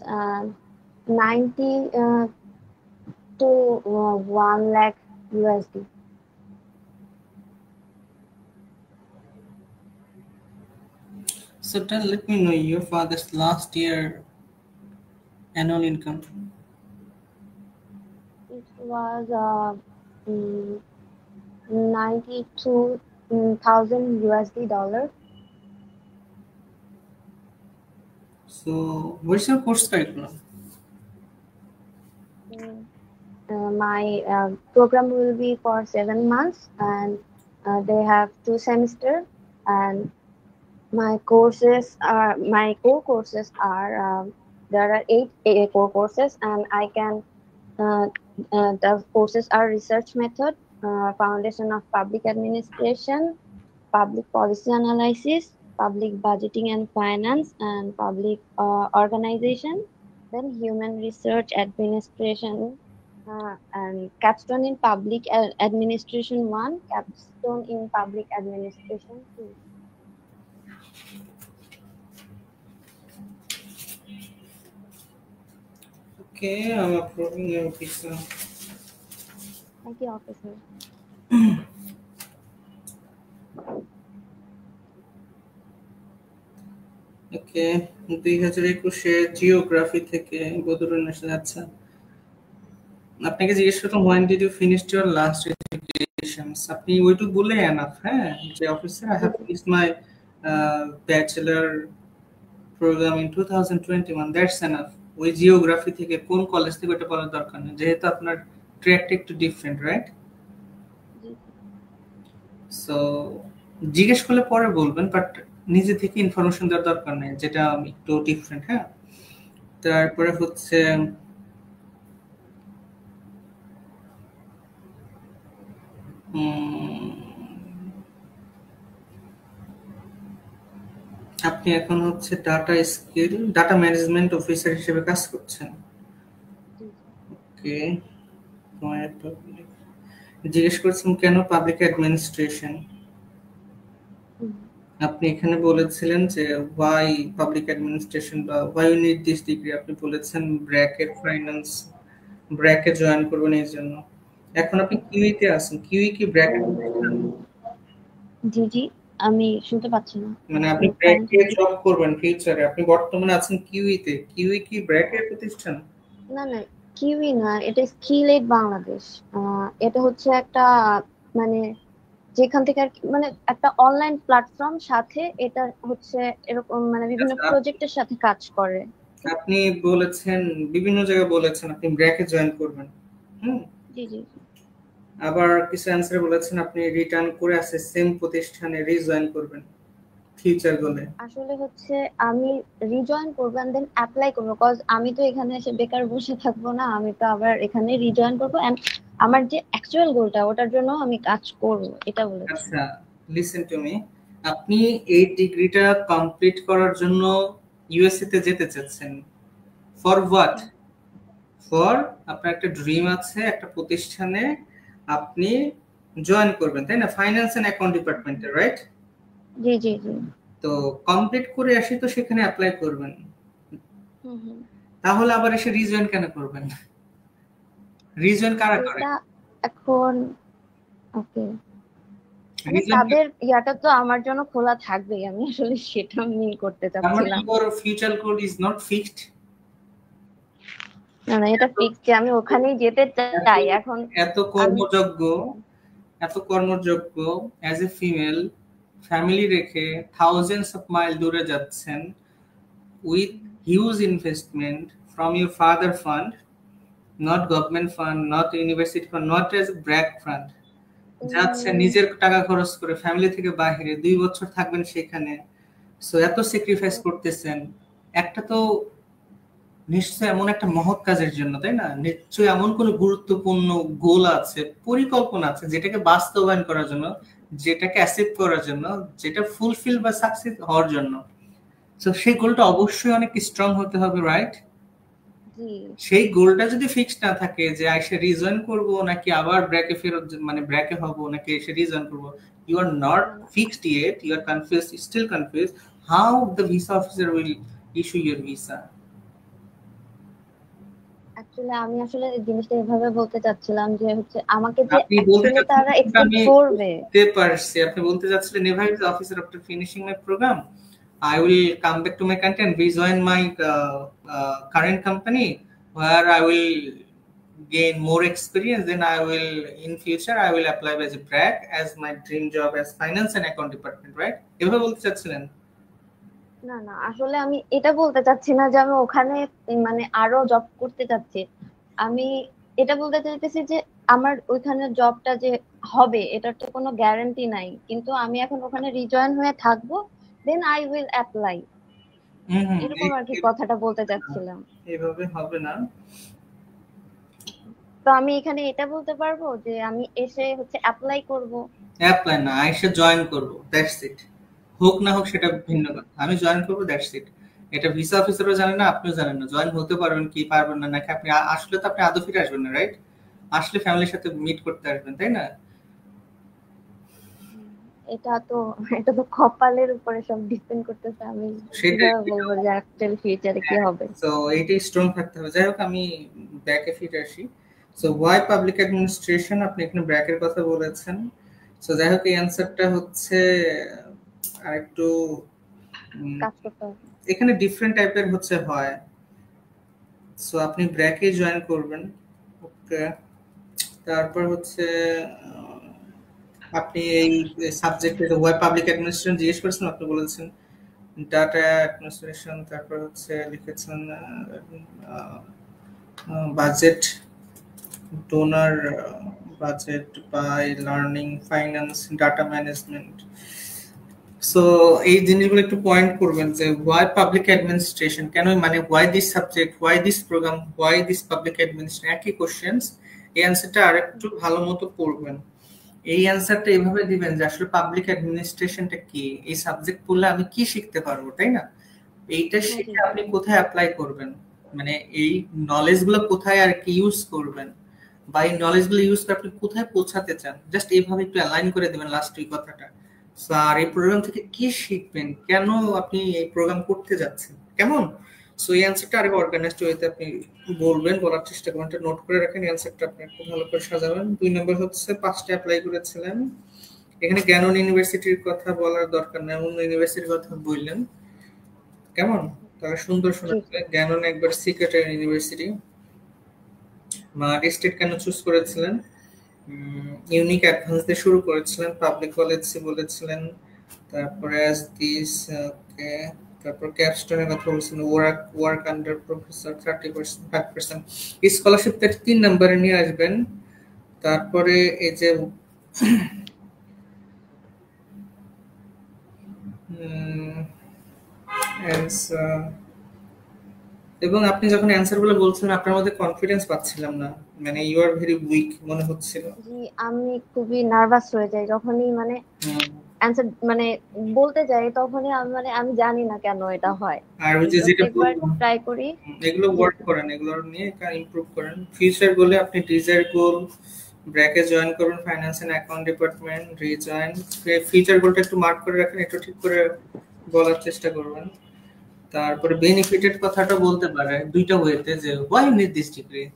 90 to 1 lakh USD. So let me know your father's last year annual income. It was 92,000 USD dollar. So what's your course curriculum? My program will be for 7 months, and they have 2 semesters, and my core courses are there are 8 core courses, and I can the courses are research method, foundation of public administration, public policy analysis, public budgeting and finance, and public organization, then human research administration, and capstone in public administration 1, capstone in public administration 2. Okay, I'm approving your visa. Thank you, officer. Okay, 2021-এ geography থেকে বদরুল এসে যাচ্ছে। আপনাকে জিজ্ঞেস করলাম when did you finish your last educations? আপনি ওইটুকু বলে এনাফ, হ্যাঁ, যে officer I have finished my bachelor program in 2021, that's enough. ওই জিওগ্রাফি থেকে কোন কলেজ থেকে ওটা বলার দরকার নেই, যেহেতু আপনার ট্র্যাকটা একটু ডিফারেন্ট, রাইট? সো জিজ্ঞেস করলে পরে বলবেন, বাট নিজে থেকে ইনফরমেশন দেওয়ার দরকার নেই, যেটা একটু ডিফারেন্ট। হ্যাঁ, তারপরে হচ্ছে আপনি এখন হচ্ছে ডাটা ম্যানেজমেন্ট অফিসার হিসেবে কাজ করছেন। ওকে, জিজ্ঞেস করছেন কেন পাবলিক অ্যাডমিনিস্ট্রেশন। আপনি এখানে বলেছিলেন যে why public administration বা why you need this degree, আপনি বলেছেন ব্র্যাকেট ফাইন্যান্স, ব্র্যাকে জয়েন করবেন এই জন্য। এখন আপনি কিউই তে আছেন, কিউই কি ব্র্যাকেট? জি আমি শুনতে পাচ্ছি না। মানে আপনি ব্র্যাকে জব করবেন ফিউচারে, আপনি বর্তমানে আছেন কিউই তে, কিউই কি ব্র্যাকের প্রতিষ্ঠান? না কিউই না, এটা স্কিল এড বাংলাদেশ। এটা হচ্ছে একটা মানে যেখান থেকে মানে একটা অনলাইন প্ল্যাটফর্ম, সাথে এটা হচ্ছে এরকম মানে বিভিন্ন প্রজেক্টের সাথে কাজ করে। আপনি বলেছেন বিভিন্ন জায়গায় বলেছেন আপনি ব্র্যাকে জয়েন করবেন। জি আবার কিছু অ্যানসারে বলেছেন আপনি রিটার্ন করে আসে সেম প্রতিষ্ঠানে রিজয়েন করবেন ফিউচার গোলে। আসলে হচ্ছে আমি রিজয়েন করব এন্ড দেন অ্যাপ্লাই করব, কজ আমি তো এখানে এসে বেকার বসে থাকবো না, আমি তো আবার এখানে রিজয়েন করব এন্ড আমার যে অ্যাকচুয়াল গোলটা ওটার জন্য আমি কাজ করব, এটা বলেছি। আচ্ছা, লিসেন টু মি, আপনি এই ডিগ্রিটা কমপ্লিট করার জন্য ইউএসএ তে যেতে চাচ্ছেন। For what? ফর আপনার একটা ড্রিম আছে, একটা প্রতিষ্ঠানে আপনি জয়েন করবেন, তাই না? ফাইন্যান্স এন্ড অ্যাকাউন্ট ডিপার্টমেন্টে, রাইট? জি তো কমপ্লিট করে আসি তো সেখানে অ্যাপ্লাই করবেন, তাহলে আবার এসে রিজয়েন কেন করবেন? রিজয়েন কারা করে এখন? ওকে, তাদের ইয়াটা তো আমার জন্য খোলা থাকবে, আমি আসলে সেটা মিন করতে চাচ্ছিলাম। আমার future code is not fixed. না এটা ফিক্স যে আমি ওখানেই যেতে চাই। এখন এত কর্মযোগ্য অ্যাজ এ ফিমেল, ফ্যামিলি রেখে থাউজেন্ডস অফ মাইল দূরে যাচ্ছেন with huge investment from your father fund, not government fund, not university fund, not age BRAC fund. যাচ্ছেন নিজের টাকা খরচ করে, ফ্যামিলি থেকে বাইরে 2 বছর থাকবেন সেখানে। সো এত স্যাক্রিফাইস করতেছেন, একটা তো নিশ্চয় এমন একটা মহৎ কাজের জন্য, তাই না? নিশ্চয়ই এমন কোনো গুরুত্বপূর্ণ গোল আছে, পরিকল্পনা আছে, যেটাকে বাস্তবায়ন করার জন্য, যেটাকে অ্যাচিভ করার জন্য, যেটা ফুলফিল বা সাকসেস হওয়ার জন্য। সো সেই গোলটা অবশ্যই অনেক স্ট্রং হতে হবে, রাইট? জি সেই গোলটা যদি ফিক্সড না থাকে যে এসে রিজয়েন করব নাকি আবার ব্র্যাকে ফেরত মানে ব্র্যাকে হব নাকি এসে রিজয়েন করব, you are not fixed yet, you are confused, still confused how the visa officer will issue your visa. Actually আমি আসলে জিনিসটা এভাবে বলতে চাচ্ছিলাম যে হচ্ছে আমাকে যে আপনি বলতে অ্যাকচুয়ালি তারা চাচ্ছেন এক্সপেক্ট আমি করবে। বুঝতে পারছি, আপনি বলতে চাচ্ছিলেন if I was the officer after finishing my program I will come back to my country and rejoin my current company where I will gain more experience, then I will in future I will apply as a BRAC as my dream job as finance and account department, right? এভাবে বলতে চাচ্ছিলেন? না না, আসলে আমি এটা বলতে চাচ্ছি না যে আমি ওখানে মানে আরো জব করতে চাচ্ছি। আমি এটা বলতে চাইতেছি যে আমার ওইখানে জবটা যে হবে এটার তো কোনো গ্যারান্টি নাই, কিন্তু আমি এখন ওখানে রিজয়েন হয়ে থাকবো, দেন আই উইল অ্যাপ্লাই, এরকম আর কি কথাটা বলতে চাচ্ছিলাম। এভাবে হবে না। তো আমি এখানে এটা বলতে পারবো যে আমি এসে হচ্ছে অ্যাপ্লাই করব। অ্যাপ্লাই না, এসে জয়েন করব, দ্যাটস ইট। হোক না হোক সেটা ভিন্ন কথা, আমি জয়েন করব, দ্যাটস ইট। এটা ভিসা অফিসারও জানেন না, আপনিও জানেন না জয়েন হতে পারবেন কি পারবেন না, নাকি আপনি আসলে তো আপনি আদৌ ফিরে আসবেন না, রাইট? আসলে ফ্যামিলির সাথে মিট করতে আসবেন, তাই না? এটা তো কপালের উপরে সব ডিপেন্ড করতেছে, আমি সেটাই বলবো যে অ্যাকচুয়ালি ফিউচারে কি হবে। সো এইটাই স্ট্রং থাকতে হবে। যাই হোক আমি ব্যাকে ফিরে আসি। সো ওয়াই পাবলিক অ্যাডমিনিস্ট্রেশন, আপনি এখানে ব্র্যাকের কথা বলেছেন। সো যাই হোক এই অ্যান্সারটা হচ্ছে আরেকটু কাজ করতে হবে, এখানে ডিফারেন্ট টাইপের হচ্ছে হয়। সো আপনি ব্র্যাকে জয়েন করবেন, ওকে। তারপর হচ্ছে আপনি এই সাবজেক্টে ওয়াই পাবলিক অ্যাডমিনিস্ট্রেশন জিজ্ঞেস করেছেন, আপনি বলেছেন ডাটা অ্যাডমিনিস্ট্রেশন, তারপর হচ্ছে লিখেছেন budget, donor, budget by, learning, finance, data management. So এই জিনিসগুলো একটু পয়েন্ট করবেন যে ওয়াই পাবলিক অ্যাডমিনিস্ট্রেশন, কেন, মানে why this subject, why this program, why this public administration, একই কোশ্চেন্স। এই অ্যান্সারটা আরেকটু ভালো মতো পড়বেন। এই অ্যান্সারটা এভাবে দিবেন যে আসলে পাবলিক অ্যাডমিনিস্ট্রেশনটা কি, এই সাবজেক্ট পড়লে আমি কি শিখতে পারবো, তাই না? এইটা শিখে আপনি কোথায় অ্যাপ্লাই করবেন, মানে এই নলেজগুলো কোথায় আর কি ইউজ করবেন, বা এই নলেজগুলো ইউজ করে আপনি কোথায় পৌঁছাতে চান, জাস্ট এইভাবে একটু অ্যালাইন করে দেবেন লাস্ট ওই কথাটা। আর এই প্রোগ্রাম থেকে কি শিখবেন, কেন আপনি এই প্রোগ্রাম করতে যাচ্ছেন, কেমন? সো এই অ্যান্সারটা আরেক অর্গানাইজড ওয়েতে আপনি বলবেন, বলার চেষ্টা করবেন, এটা নোট করে রাখেন। অ্যান্সারটা আপনি একটু ভালো করে সাজাবেন। 2 নম্বর হচ্ছে 5টা অ্যাপ্লাই করেছিলেন, এখানে জ্ঞানন ইউনিভার্সিটির কথা বলার দরকার নেই, অন্য ইউনিভার্সিটির কথা বললেন, কেমন? তাহলে সুন্দর শোনাচ্ছে। জ্ঞানন একবার সিক্রেটারি ইউনিভার্সিটি। ডিস্ট্রিক্ট কেন চুজ করেছিলেন? ইউনিক অ্যাডভান্স দিয়ে শুরু করেছিলেন, পাবলিক কলেজ বলেছিলেন, তারপরে অ্যাজ দিস, ওকে, তারপর ক্যাপস্টোনের কথা বলছেন, ওয়ার্ক আন্ডার প্রফেসর 30%, 5%। স্কলারশিপটা 3 নম্বরে নিয়ে আসবেন। তারপরে এই যে এবং আপনি যখন অ্যানসারগুলো বলছিলেন আপনার মধ্যে কনফিডেন্স পাচ্ছিলাম না, মানে ইউ আর ভেরি উইক মনে হচ্ছিল। জি, আমি খুবই নার্ভাস হয়ে যাই যখনই মানে অ্যানসার মানে বলতে যাই, তখনই আমি জানি না কেন এটা হয়। আর ওই যে যেটা একবার ট্রাই করি, এগুলো ওয়ার্ক করেন, এগুলো নিয়ে ইমপ্রুভ করেন। ফিউচার গোলে আপনি ডিজায়ার গোল, ব্র্যাকে জয়েন করবেন, finance and account department, rejoin. Future গোলটা একটু মার্ক করে রাখেন, একটু ঠিক করে বলার চেষ্টা করবেন। তারপরে বেনিফিটেড কথাটা বলতে পারে দুইটা ওয়েতে, যে why need this degree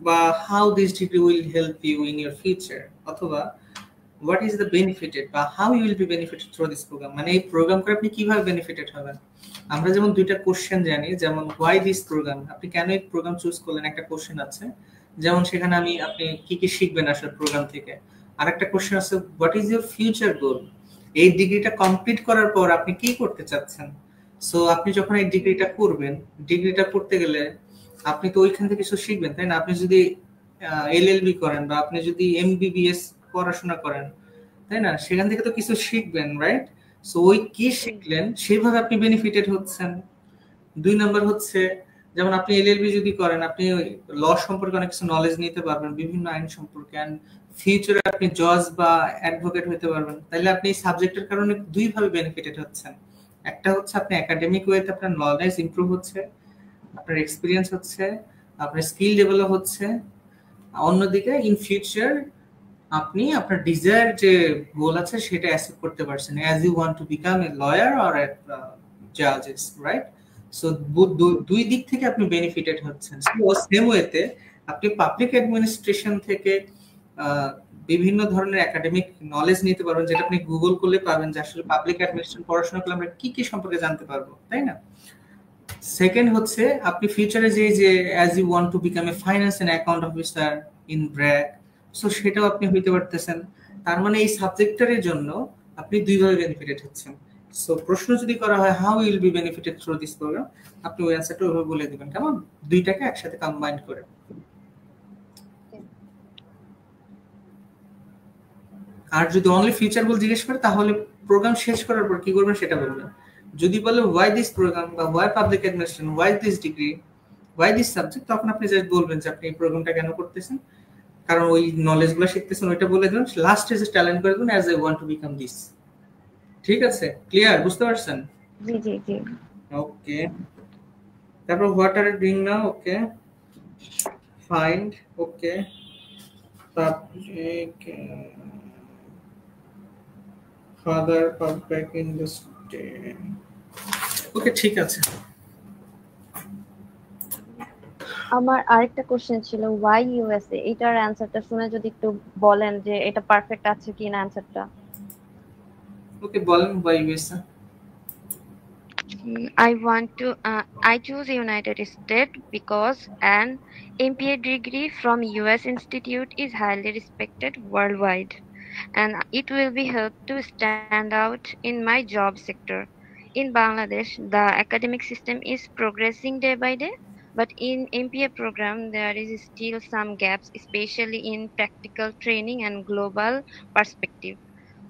বা how this degree will help you in your future, অথবা what is the benefited বা how you will be benefited through this program, মানে এই প্রোগ্রাম করে আপনি কিভাবে বেনিফিটেড হবেন। আমরা যেমন দুইটা কোশ্চেন জানি, যেমন why this program, আপনি কেন এই প্রোগ্রাম চুজ করলেন, একটা কোশ্চেন আছে, যেমন সেখানে আপনি কি কি শিখবেন আসলে প্রোগ্রাম থেকে। আরেকটা কোশ্চেন আছে what is your future goal, এই ডিগ্রিটা কমপ্লিট করার পর আপনি কি করতে চাচ্ছেন। সো আপনি যখন এই ডিগ্রিটা করবেন, ডিগ্রিটা করতে গেলে আপনি তো ওইখান থেকে কিছু শিখবেন, তাই না? আপনি যদি এলএলবি করেন বা আপনি যদি এমবিবিএস পড়াশোনা করেন, তাই না, সেখান থেকে তো কিছু শিখবেন, রাইট? সো ওই কি শিখলেন সেইভাবে আপনি বেনিফিটেড হচ্ছেন। 2 নাম্বার হচ্ছে যেমন আপনি এলএলবি যদি করেন, আপনি ল সম্পর্কে অনেক কিছু নলেজ নিতে পারবেন, বিভিন্ন আইন সম্পর্কে, এন্ড ফিউচারে আপনি জজ বা অ্যাডভোকেট হতে পারবেন। তাহলে আপনি এই সাবজেক্টের কারণে দুই ভাবে বেনিফিটেড হচ্ছেন। একটা হচ্ছে আপনি একাডেমিক ওয়েতে আপনার নলেজ ইমপ্রুভ হচ্ছে, আপনার এক্সপিরিয়েন্স হচ্ছে, আপনার স্কিল ডেভেলপ হচ্ছে। অন্যদিকে ইন ফিউচার আপনি আপনার ডিজায়ার যে গোল আছে সেটা অ্যাচিভ করতে পারছেন, as you want to become a lawyer or a জাজেস, রাইট? সো দুই দিক থেকে আপনি বেনিফিটেড হচ্ছেন। সো সেম ওয়েতে আপনি পাবলিক অ্যাডমিনিস্ট্রেশন থেকে বিভিন্ন ধরনের একাডেমিক নলেজ নিতে পারবেন, যেটা আপনি গুগল করলে পাবেন যে আসলে পাবলিক অ্যাডমিনিস্ট্রেশন পড়াশোনা করলে আমরা কি কি সম্পর্কে জানতে পারবো, তাই না? সেকেন্ড হচ্ছে আপনি ফিউচারে যে as you want to become a finance and account officer in BRAC, so সেটাও আপনি হইতে পারতেছেন। তার মানে এই সাবজেক্টের জন্য আপনি দুইভাবে বেনিফিটেড হচ্ছেন। সো প্রশ্ন যদি করা হয় how will be benefited through this program, আপনি ওই অ্যান্সারটা ওইভাবে বলে দিবেন, কেমন? দুইটাকে একসাথে কম্বাইন করে। আর যদি অনলি ফিউচার গোল জিজ্ঞেস করে তাহলে প্রোগ্রাম শেষ করার পর কি করবেন সেটা বলবেন। যদি বলে ওয়াই দিস প্রোগ্রাম বা why public administration, why this degree, why this subject, তখন আপনি জাস্ট বলবেন যে আপনি এই প্রোগ্রামটা কেন করতেছেন, কারণ ওই নলেজগুলো শিখতেছেন, ওইটা বলে দেবেন। লাস্টে জাস্ট ট্যালেন্ট করে দেবেন as I want to become this. ঠিক আছে? ক্লিয়ার? বুঝতে পারছেন? জি জি জি। ওকে, তারপর what are you doing now? Okay, find, okay, public father public industry, okay, ঠিক আছে। আমার আরেকটা কোশ্চেন ছিল, ওয়াই ইউএসএ, এটার অ্যানসারটা শুনে যদি একটু বলেন যে এটা পারফেক্ট আছে কিনা অ্যানসারটা। ওকে, বলেন why USA. I choose United States because an MPA degree from US Institute is highly respected worldwide, and it will be helped to stand out in my job sector. In Bangladesh, the academic system is progressing day by day, but in MPA program there is still some gaps, especially in practical training and global perspective.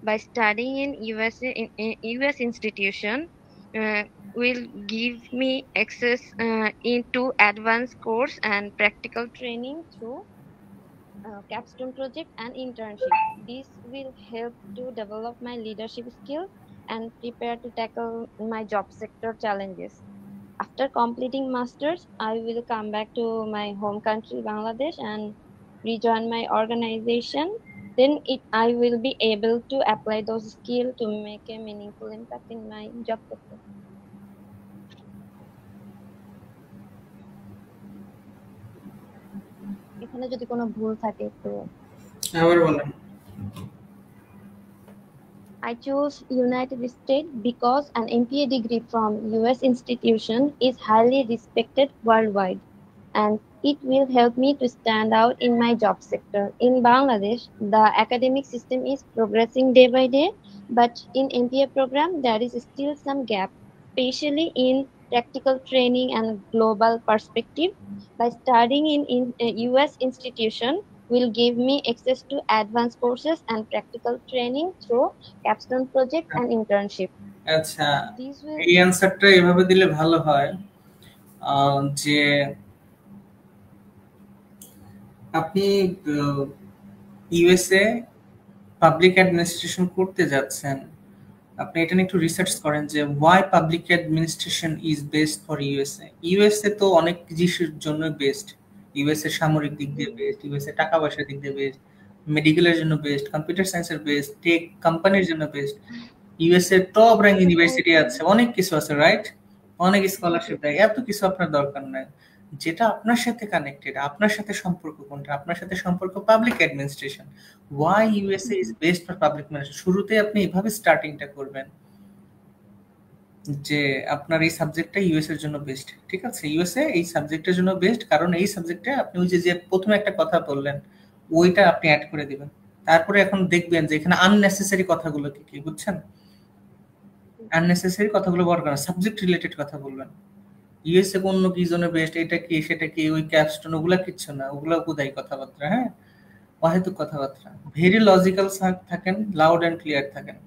By studying in US institution, will give me access into advanced course and practical training through capstone project and internship. This will help to develop my leadership skills and prepare to tackle my job sector challenges. After completing masters, I will come back to my home country Bangladesh and rejoin my organization. Then I will be able to apply those skills to make a meaningful impact in my job sector. এখানে যদি কোনো ভুল থাকে একটু আবার বলেন। I choose United States because an MPA degree from US institution is highly respected worldwide, and it will help me to stand out in my job sector. In Bangladesh, the academic system is progressing day by day, but in MPA program there is still some gap, especially in practical training and global perspective. By studying in a US institution will give me access to advanced courses and practical training through capstone project and internship. আচ্ছা, These will এই অ্যানসারটা এভাবে দিলে ভালো হয় যে আপনি USA public administration করতে যাচ্ছেন, আপনি এটা নিয়ে একটু রিসার্চ করেন যে why public administration is best for USA. USA তো অনেক কিছুর জন্য বেস্ট। ইউএসএ সামরিক দিক দিয়ে বেস্ট, ইউএসএ টাকা পয়সার দিক দিয়ে বেস্ট, মেডিকেলের জন্য বেস্ট, কম্পিউটার সায়েন্সের বেস্ট, টেক কোম্পানির জন্য best. USA top rank university আছে, অনেক কিছু আছে, রাইট? অনেক স্কলারশিপ দেয়, এত কিছু আপনার দরকার নাই। যেটা আপনার সাথে কানেক্টেড, আপনার সাথে সম্পর্ক কোনটা? আপনার সাথে সম্পর্ক public administration. Why USA is best for public administration, শুরুতে আপনি এভাবে স্টার্টিংটা করবেন যে আপনার এই সাবজেক্টটা ইউএস এর জন্য বেস্ট। ঠিক আছে, ইউএসএ এই সাবজেক্টের জন্য বেস্ট, কারণ এই সাবজেক্টে আপনি ওই যে প্রথমে একটা কথা বললেন ওইটা আপনি অ্যাড করে দিবেন। তারপরে এখন দেখবেন যে এখানে আননেসেসারি কথাগুলো কি কি, বুঝছেন? আননেসেসারি কথাগুলো বড় করেন, সাবজেক্ট রিলেটেড কথা বলবেন। ইউএসএ কোন কি জন্য বেস্ট, এটা কি সেটা কি, ওই ক্যাপস্টোন ওগুলা কিচ্ছু না, ওগুলা কোথায় কথাবার্তা, হ্যাঁ, অহেতুক কথাবার্তা। ভেরি লজিক্যাল থাকেন, লাউড এন্ড ক্লিয়ার থাকেন,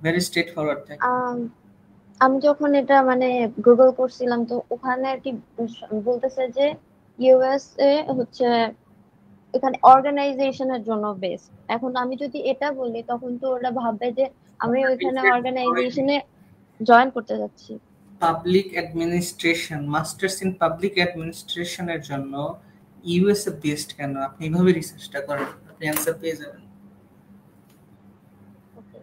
ভেরি স্ট্রেট ফরওয়ার্ড থাকেন। আমি যখন এটা মানে গুগল করছিলাম তো ওখানে আর কি বলতেছে যে ইউএসএ হচ্ছে এখানে অর্গানাইজেশনের জন্য বেস্ট। এখন আমি যদি এটা বলি তখন তো ওরা ভাববে যে আমি ওইখানে অর্গানাইজেশনে জয়েন করতে যাচ্ছি। Public administration, master's in public অ্যাডমিনিস্ট্রেশনের জন্য ইউএসএ বেস্ট কেন? আপনি এইভাবে রিসার্চটা করেন, আপনি অ্যান্সার পেয়ে যাবেন। ওকে,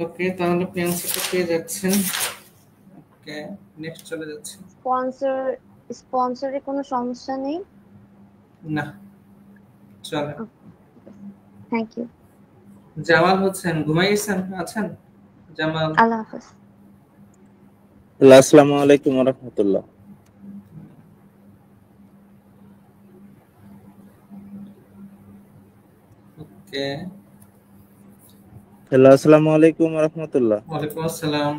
ওকে, তাহলে আপনি অ্যান্সারটা পেয়ে যাচ্ছেন। ওকে, নেক্সট চলে যাচ্ছে। স্পন্সরের কোনো সমস্যা নেই? না, চলে। Thank you. জামাল হোসেন ঘুমাইছেন? আছেন জামাল? আল্লাহ হাফেজ। আসসালামু আলাইকুম ওয়া রাহমাতুল্লাহ। ওকে, হ্যালো, আসসালামু আলাইকুম ওয়া রাহমাতুল্লাহ। ওয়ালাইকুম আসসালাম।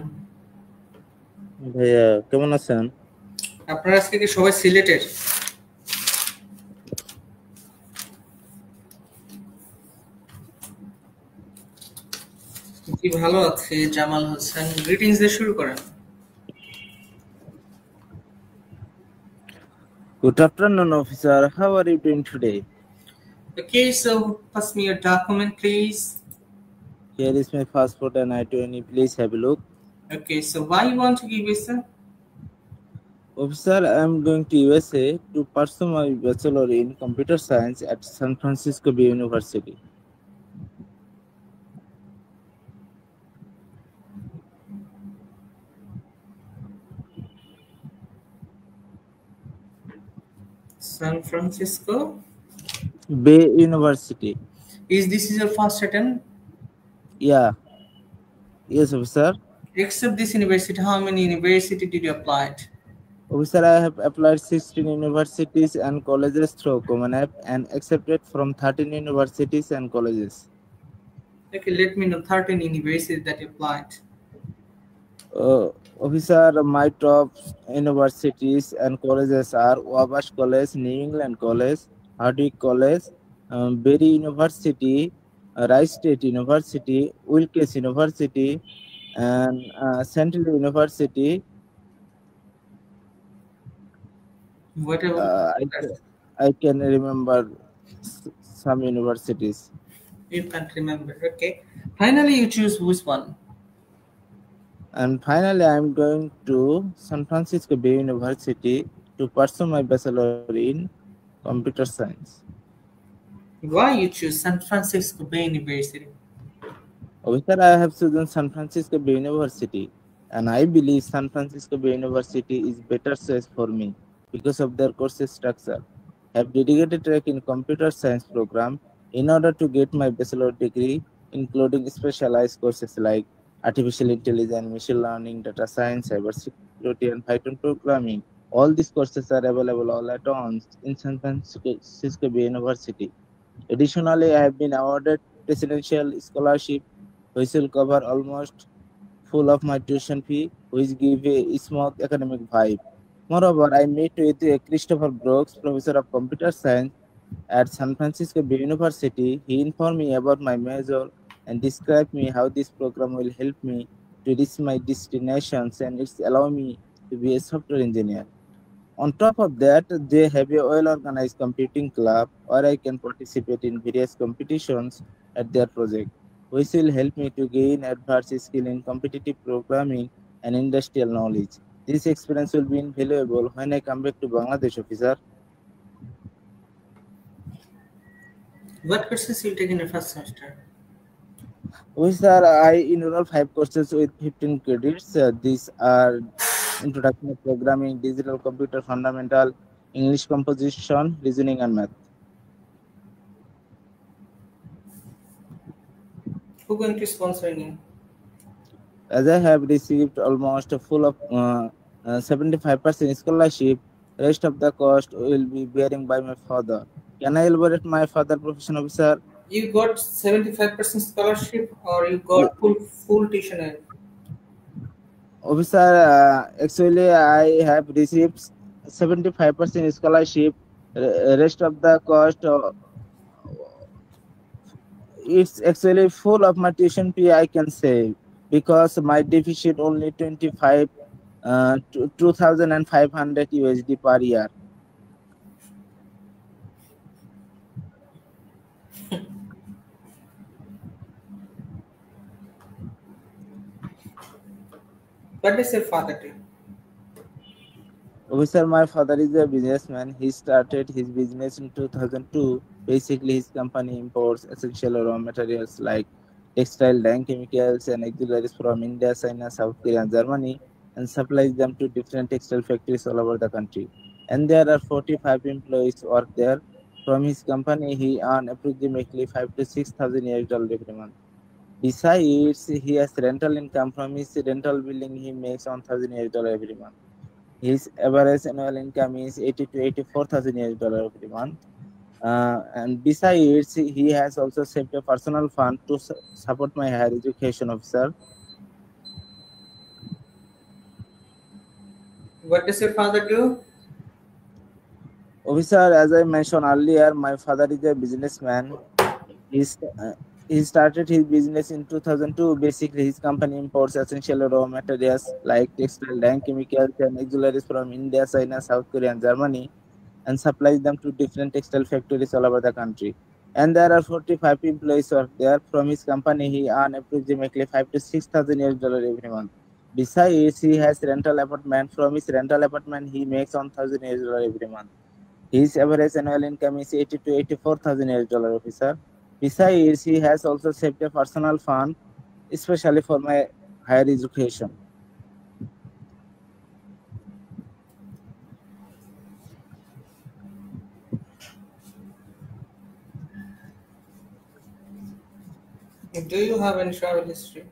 ভাইয়া কেমন আছেন? আপনারা আজকে কি সবাই সিলেটের? জি ভালো আছি। জামাল হোসেন, গ্রিটিংস দিয়ে শুরু করেন। Good afternoon, officer. How are you doing today? Okay, so pass me your document, please. Here is my passport and I-20. Please have a look. Okay, so why you want to give visa? Officer, I am going to USA to pursue my bachelor in computer science at San Francisco Bay University. San Francisco Bay University. Is this your first attempt? Yeah. Yes, officer. Except this university, how many university did you apply to? Officer, I have applied 16 universities and colleges through Common App and accepted from 13 universities and colleges. Okay, let me know 13 universities that you applied. Officer, my top universities and colleges are Wabash College, New England College, Hardwick College, Berry University, Rice State University, Wilkes University, and Central University. What about I can remember some universities. you can't remember? Okay, finally you choose which one. And finally, I am going to San Francisco Bay University to pursue my bachelor in computer science. Why you choose San Francisco Bay University? Officer, I have chosen San Francisco Bay University, and I believe San Francisco Bay University is better choice for me because of their course structure. I have dedicated track in computer science program in order to get my bachelor degree, including specialized courses like artificial intelligence, machine learning, data science, cybersecurity, and Python programming. All these courses are available all at once in San Francisco Bay University. Additionally, I have been awarded presidential scholarship, which will cover almost full of my tuition fee, which give a smooth academic vibe. Moreover, I met with Christopher Brooks, professor of computer science at San Francisco Bay University. He informed me about my major and described me how this program will help me to reach my destinations and it's allow me to be a software engineer. On top of that, they have a well-organized computing club where I can participate in various competitions at their project, which will help me to gain advanced skill in competitive programming and industrial knowledge. This experience will be invaluable when I come back to Bangladesh, officer. What courses you take in your first semester? Officer, I enroll 5 courses with 15 credits. These are Introduction to Programming, Digital Computer Fundamental, English Composition, Reasoning, and Math. Who going to sponsor you? As I have received almost full of 75% scholarship, rest of the cost will be bearing by my father. Can I elaborate my father profession, officer? You got 75% scholarship or you got full tuition aid? Officer, actually I have received 75% scholarship Rest of the cost, it's actually full of my tuition fee, I can say, because my deficit only 2,500 USD per year. What does your father do? Officer, my father is a businessman. He started his business in 2002. Basically, his company imports essential raw materials like textile, dyeing chemicals, and auxiliaries from India, China, South Korea, and Germany, and supplies them to different textile factories all over the country. And there are 45 employees work there. From his company, he earns approximately 5 to 6,000 US dollars every month. Besides, he has rental income. From his rental billing. He makes 1,000 US dollars every month. His average annual income is 80 to 84,000 US dollars every month. And besides, he has also saved a personal fund to support my higher education, officer. What does your father do? Officer, as I mentioned earlier, my father is a businessman. He started his business in 2002. Basically, his company imports essential raw materials like textile, dyeing chemicals, and auxiliaries from India, China, South Korea, and Germany, and supplies them to different textile factories all over the country. And there are 45 employees work there. From his company, he earns approximately 5 to 6,000 US dollars every month. Besides, he has rental apartment. From his rental apartment, he makes 1,000 US dollars every month. His average annual income is 80 to 84,000 US dollars, officer. Besides, he has also saved a personal fund, especially for my higher education. Do you have any travel history?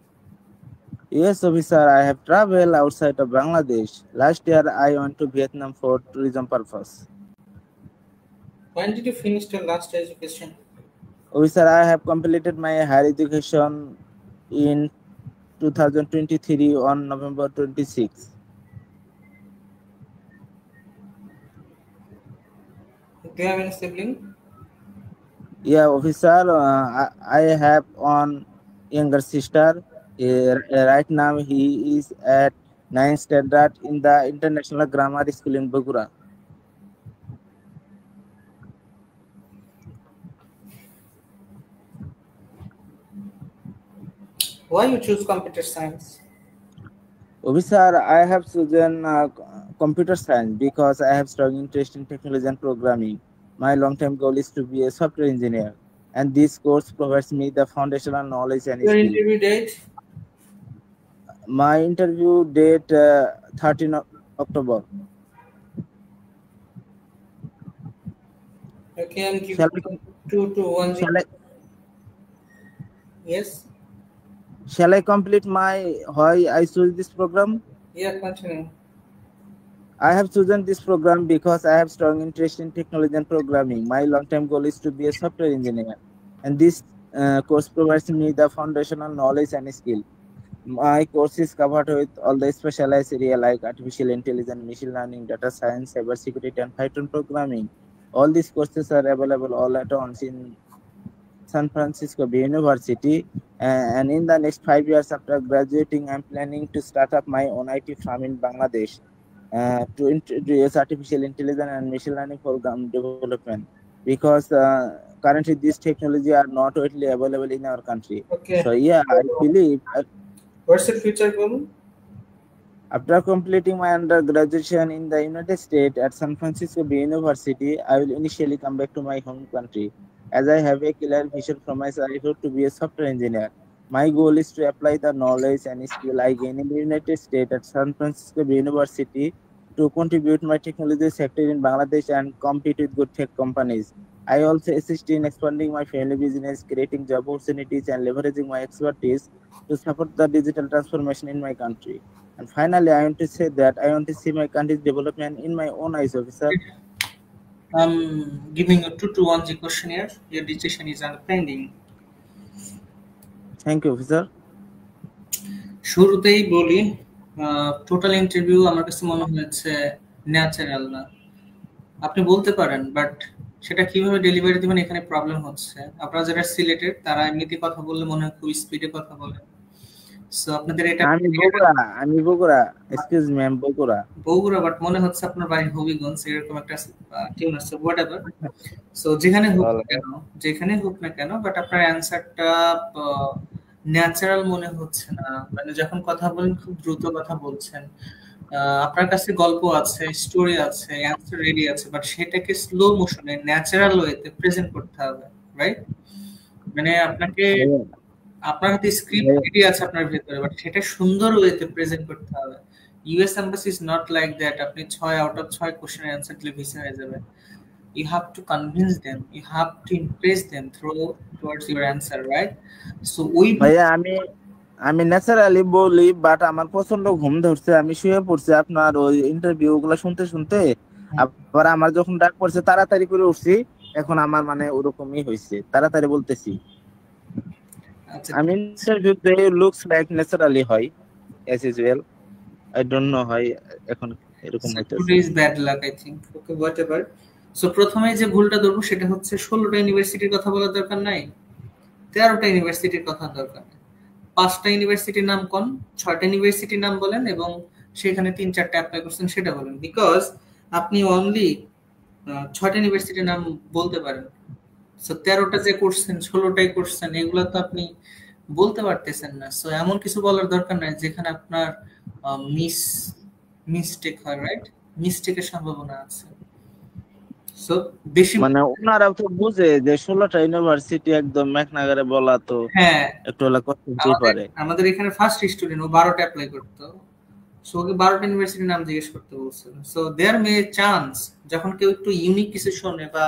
Yes, officer, I have traveled outside of Bangladesh. Last year, I went to Vietnam for tourism purpose. When did you finish your last education? Officer, I have completed my higher education in 2023 on November 26. Do you have any sibling? Yeah, officer, I have one younger sister. Right now, he is at 9th standard in the International Grammar School in Bogura. Why you choose computer science? Officer, I have chosen computer science because I have strong interest in technology and programming. My long-term goal is to be a software engineer, and this course provides me the foundational knowledge and Your skill. interview date? My interview date 13 October. Okay, and you Shall I, 2 to 1 shall I, Yes? shall I complete my why I choose this program? Yeah, continue. I have chosen this program because I have strong interest in technology and programming. My long-term goal is to be a software engineer, and this course provides me the foundational knowledge and skill. My course is covered with all the specialized area like artificial intelligence, machine learning, data science, cybersecurity, and Python programming. All these courses are available all at once in San Francisco Bay University. And in the next 5 years after graduating, I'm planning to start up my own IT firm in Bangladesh to introduce artificial intelligence and machine learning program development, because currently these technology are not widely available in our country. Okay. So yeah, I believe What's your future goal? after completing my undergraduation in the United States at San Francisco Bay University, I will initially come back to my home country, as I have a clear vision from my childhood to be a software engineer. My goal is to apply the knowledge and skill I gain in the United States at San Francisco Bay University to contribute my technology sector in Bangladesh and compete with good tech companies. I also assist in expanding my family business, creating job opportunities, and leveraging my expertise to support the digital transformation in my country. And finally, I want to say that I want to see my country's development in my own eyes, officer. I'm giving a 2 to 1 questionnaire. Your decision is under pending. Thank you, officer. শুরুতেই বলি total interview আমার কাছে মনে হয়েছে natural না, আপনি বলতে পারেন, বাট সেটা কিভাবে ডেলিভারি দিবেন এখানে প্রবলেম হচ্ছে। আপনারা যারা সিলেটের তারা এমনিতে কথা বললে মনে হয় খুব স্পিডে কথা বলেন। সো আপনাদের এটা আমি বগুড়া এক্সকিউজ মি আমি বগুড়া, বাট মনে হচ্ছে আপনার বাড়ি হবিগঞ্জ, এরকম একটা টিউন আছে, হোয়াটএভার। সো যেখানে হোক না কেন বাট আপনার অ্যানসারটা ন্যাচারাল মনে হচ্ছে না। মানে যখন কথা বলেন খুব দ্রুত কথা বলছেন, আপনার কাছে গল্প আছে, স্টোরি আছে, অ্যানসার রেডি আছে, বাট সেটাকে স্লো মোশনে ন্যাচারাল ওয়েতে প্রেজেন্ট করতে হবে, রাইট? মানে আপনার হাতে স্ক্রিপ্ট রেডি আছে আপনার ভেতরে, বাট সেটা সুন্দর ওয়েতে প্রেজেন্ট করতে হবে। US embassy is not like that আপনি 6 আউট অফ 6 কোশ্চেনের অ্যানসার দিলে ভিসা হয়ে যাবে। You have to convince them, you have to impress them towards your answer, right? So ভাইয়া আমি ন্যাচারালি বলি, বাট আমার প্রচন্ড ঘুম ধরছে, আমি শুয়ে পড়ছি আপনার ওই ইন্টারভিউ গুলো শুনতে শুনতে। আবার আমার যখন ডাক পড়ছে তাড়াতাড়ি করে উঠছি, এখন আমার মানে ওরকমই হয়েছে, তাড়াতাড়ি বলতেছি। আমি ইন্টারভিউতে লুকস লাইক ন্যাচারালি হয় as usual. I don't know হয় এখন এরকম হইতাছে। Today is bad luck, I think. Okay, whatever. So প্রথমে যে ভুলটা ধরবো সেটা হচ্ছে 16টা ইউনিভার্সিটির কথা বলার দরকার নাই, 13টা ইউনিভার্সিটির কথা দরকার। 5টা ইউনিভার্সিটির নাম কোন, 6টা ইউনিভার্সিটির নাম বলেন এবং সেখানে 3-4টা অ্যাপ্লাই করছেন সেটা বলেন, বিকজ আপনি অনলি 6টা ইউনিভার্সিটির নাম বলতে পারেন। সো 13টা যে করছেন 16টাই করছেন এগুলো তো আপনি বলতে পারতেছেন না। সো এমন কিছু বলার দরকার নাই যেখানে আপনার মিস্টেক হয়, রাইট? মিস্টেকের সম্ভাবনা আছে। সো বেশি মানে ওনারাও তো বুঝে যে 16টা ইউনিভার্সিটি একদম মেঘনাগারে বলা, তো হ্যাঁ একটু হলে কষ্ট হতে পারে। আমাদের এখানে ফার্স্ট স্টুডেন্ট ও 12টা অ্যাপ্লাই করতো, সো ওকে 12টা ইউনিভার্সিটির নাম জিজ্ঞেস করতে বলছিল। সো देयर মে চান্স যখন কেউ একটু ইউনিক কিছু শোনে বা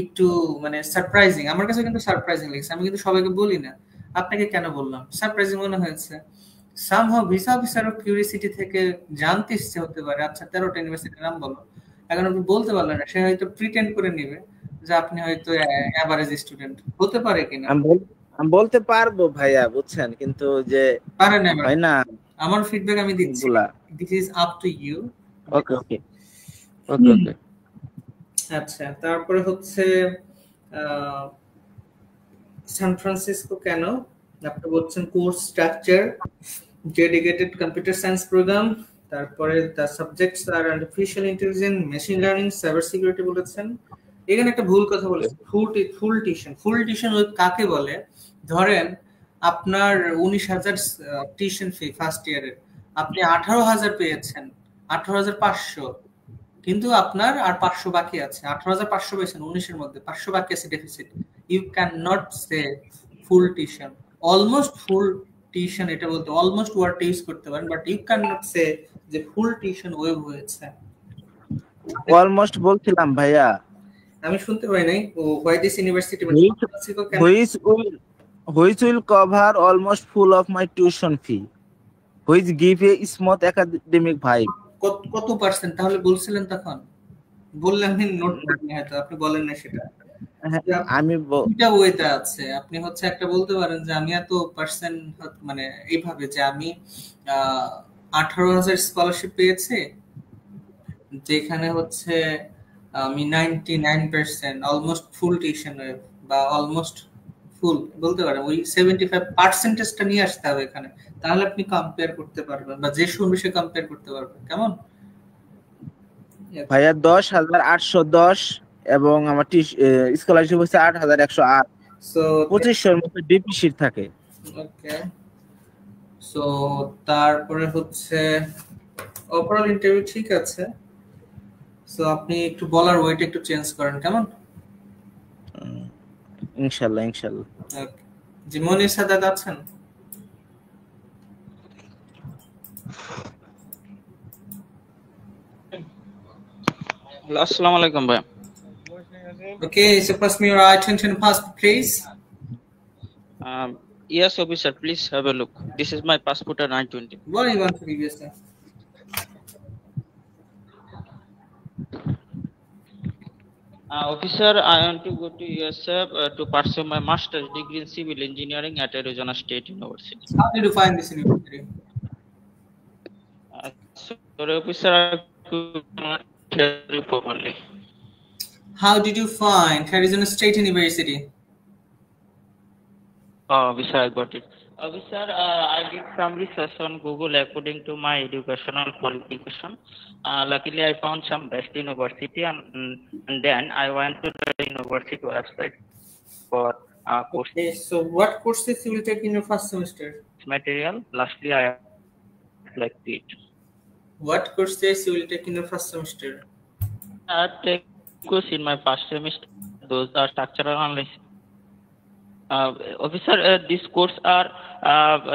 একটু মানে সারপ্রাইজিং, আমার কাছে কিন্তু সারপ্রাইজিং লাগছে, আমি কিন্তু সবাইকে বলি না, আপনাকে কেন বললাম, সারপ্রাইজিং মনে হয়েছে। সামহাউ ভিসা অফিসারও কিউরিওসিটি থেকে জানতে ইচ্ছে হতে পারে, আচ্ছা 13টা ইউনিভার্সিটির নাম বলো, এখন আপনি বলতে পারলেন না, সে হয়তো প্রিটেন্ড করে নেবে যে আপনি হয়তো এভারেজ স্টুডেন্ট, হতে পারে কিনা। আমি বলতে পারবো ভাইয়া, বুঝছেন, কিন্তু যে পারেন না, হয় না। আমার ফিডব্যাক আমি দিচ্ছি, this is up to you. Okay okay okay okay. আচ্ছা, তারপরে হচ্ছে সান ফ্রান্সিসকো কেন আপনি বলছেন, course structure, dedicated computer science program, তারপরে দ্য সাবজেক্টস আর artificial intelligence, machine learning, cyber security বলেছেন। এখানে একটা ভুল কথা বলেছেন, ফুল টিউশন। ফুল টিউশন কাকে বলে? ধরেন আপনার 19,000 টিউশন ফি ফার্স্ট ইয়ারের, আপনি 18,000 পেয়েছেন, 18,500, কিন্তু আপনার আর 500 বাকি আছে। 18,500 পেয়েছেন, 19-এর মধ্যে 500 বাকি আছে deficit. You can not say full tuition, almost full tuition এটা বলতে অলমোস্ট ওয়ার্ড ইউজ করতে পারেন, but you can not say যে ফুল টিউশন ওয়েব হয়েছে। অলমোস্ট বলছিলাম ভাইয়া, আমি শুনতে পাই নাই। Oh why this university which will cover almost full of my tuition fee, which give a smooth academic vibe. কত পার্সেন্ট তাহলে বলছিলেন তখন? বললেন আমি নোট করিনি, হয়তো আপনি বলেন না সেটা। আমি দুইটা ওয়েতে আছে, আপনি হচ্ছে একটা বলতে পারেন যে আমি এত পার্সেন্ট, মানে এইভাবে যে আমি 18,000 স্কলারশিপ পেয়েছি, যেখানে হচ্ছে আমি 99% অলমোস্ট ফুল টিউশন বা অলমোস্ট ফুল বলতে পারেন, ওই 75%টা নিয়ে আসতে হবে এখানে, তাহলে আপনি কম্পেয়ার করতে পারবেন বা যে শুনবে সে কম্পেয়ার করতে পারবে। কেমন ভাইয়া? 10,810 এবং আমার স্কলারশিপ হচ্ছে 8,108, সো 2500 মতো ডিপিসিট থাকে। ওকে, সো তারপরে হচ্ছে ওভারঅল ইন্টারভিউ ঠিক আছে। সো আপনি একটু বলার ওয়েট একটু চেঞ্জ করেন, কেমন? ইনশাআল্লাহ ইনশাআল্লাহ। ওকে, জিমনির সাদাত আছেন? Assalamu alaikum bhai. Okay, so pass me your attention passport please. Yes officer, please have a look. This is my passport and I-20. What do you want to be USA? Officer, I want to go to USA to pursue my master's degree in civil engineering at Arizona State University. How did you find this university? Sorry officer, I could not hear you properly. How did you find Arizona State University? Sir, I got it. Sir, I did some research on Google according to my educational qualification. Luckily, I found some best university, and then I went to the university website for course Okay, so what courses you will take in your first semester? material. Lastly, I applied to it. What courses you will take in your first semester? I take course in my first semester. Those are structural analysis. Officer, these courses are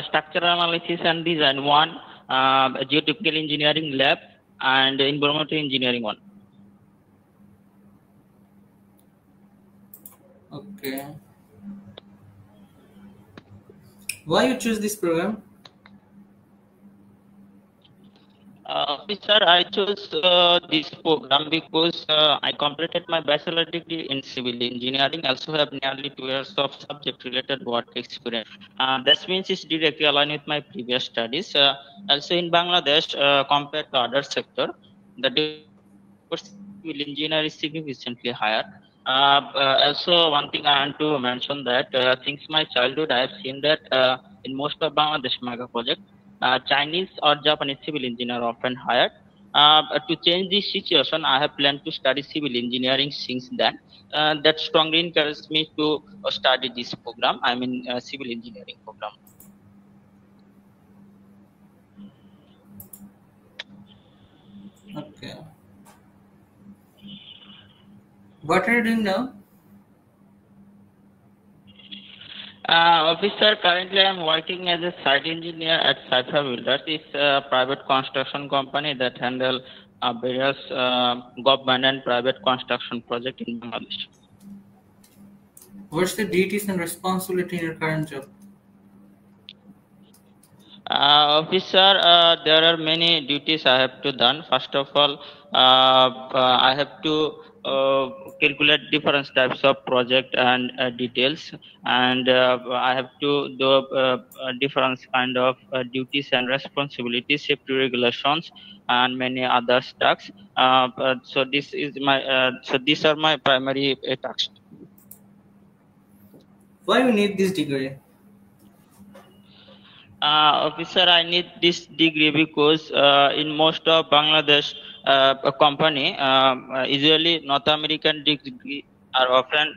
structural analysis and design one, geotechnical engineering lab, and environmental engineering one. Okay. Why you choose this program? Sir, I chose this program because I completed my bachelor degree in civil engineering. Also have nearly 2 years of subject-related work experience. That means it's directly aligned with my previous studies. Also in Bangladesh, compared to other sector, the civil engineer is significantly higher. Also, one thing I want to mention that since my childhood, I have seen that in most of Bangladesh mega project, Chinese or Japanese civil engineer are often hired. To change this situation, I have planned to study civil engineering since then. That strongly encouraged me to study this program. I mean, civil engineering program. Okay. What are you doing now? Officer, currently I am working as a site engineer at Saifa Builders. It's a private construction company that handle various government and private construction projects in Bangladesh. What's the duties and responsibility in your current job? Officer, there are many duties I have to done. First of all, I have to calculate different types of project and details, and I have to do different kind of duties and responsibilities, safety regulations, and many other tasks. So this is my so these are my primary tasks. Why you need this degree? Officer, I need this degree because in most of Bangladesh a company, usually North American degree are often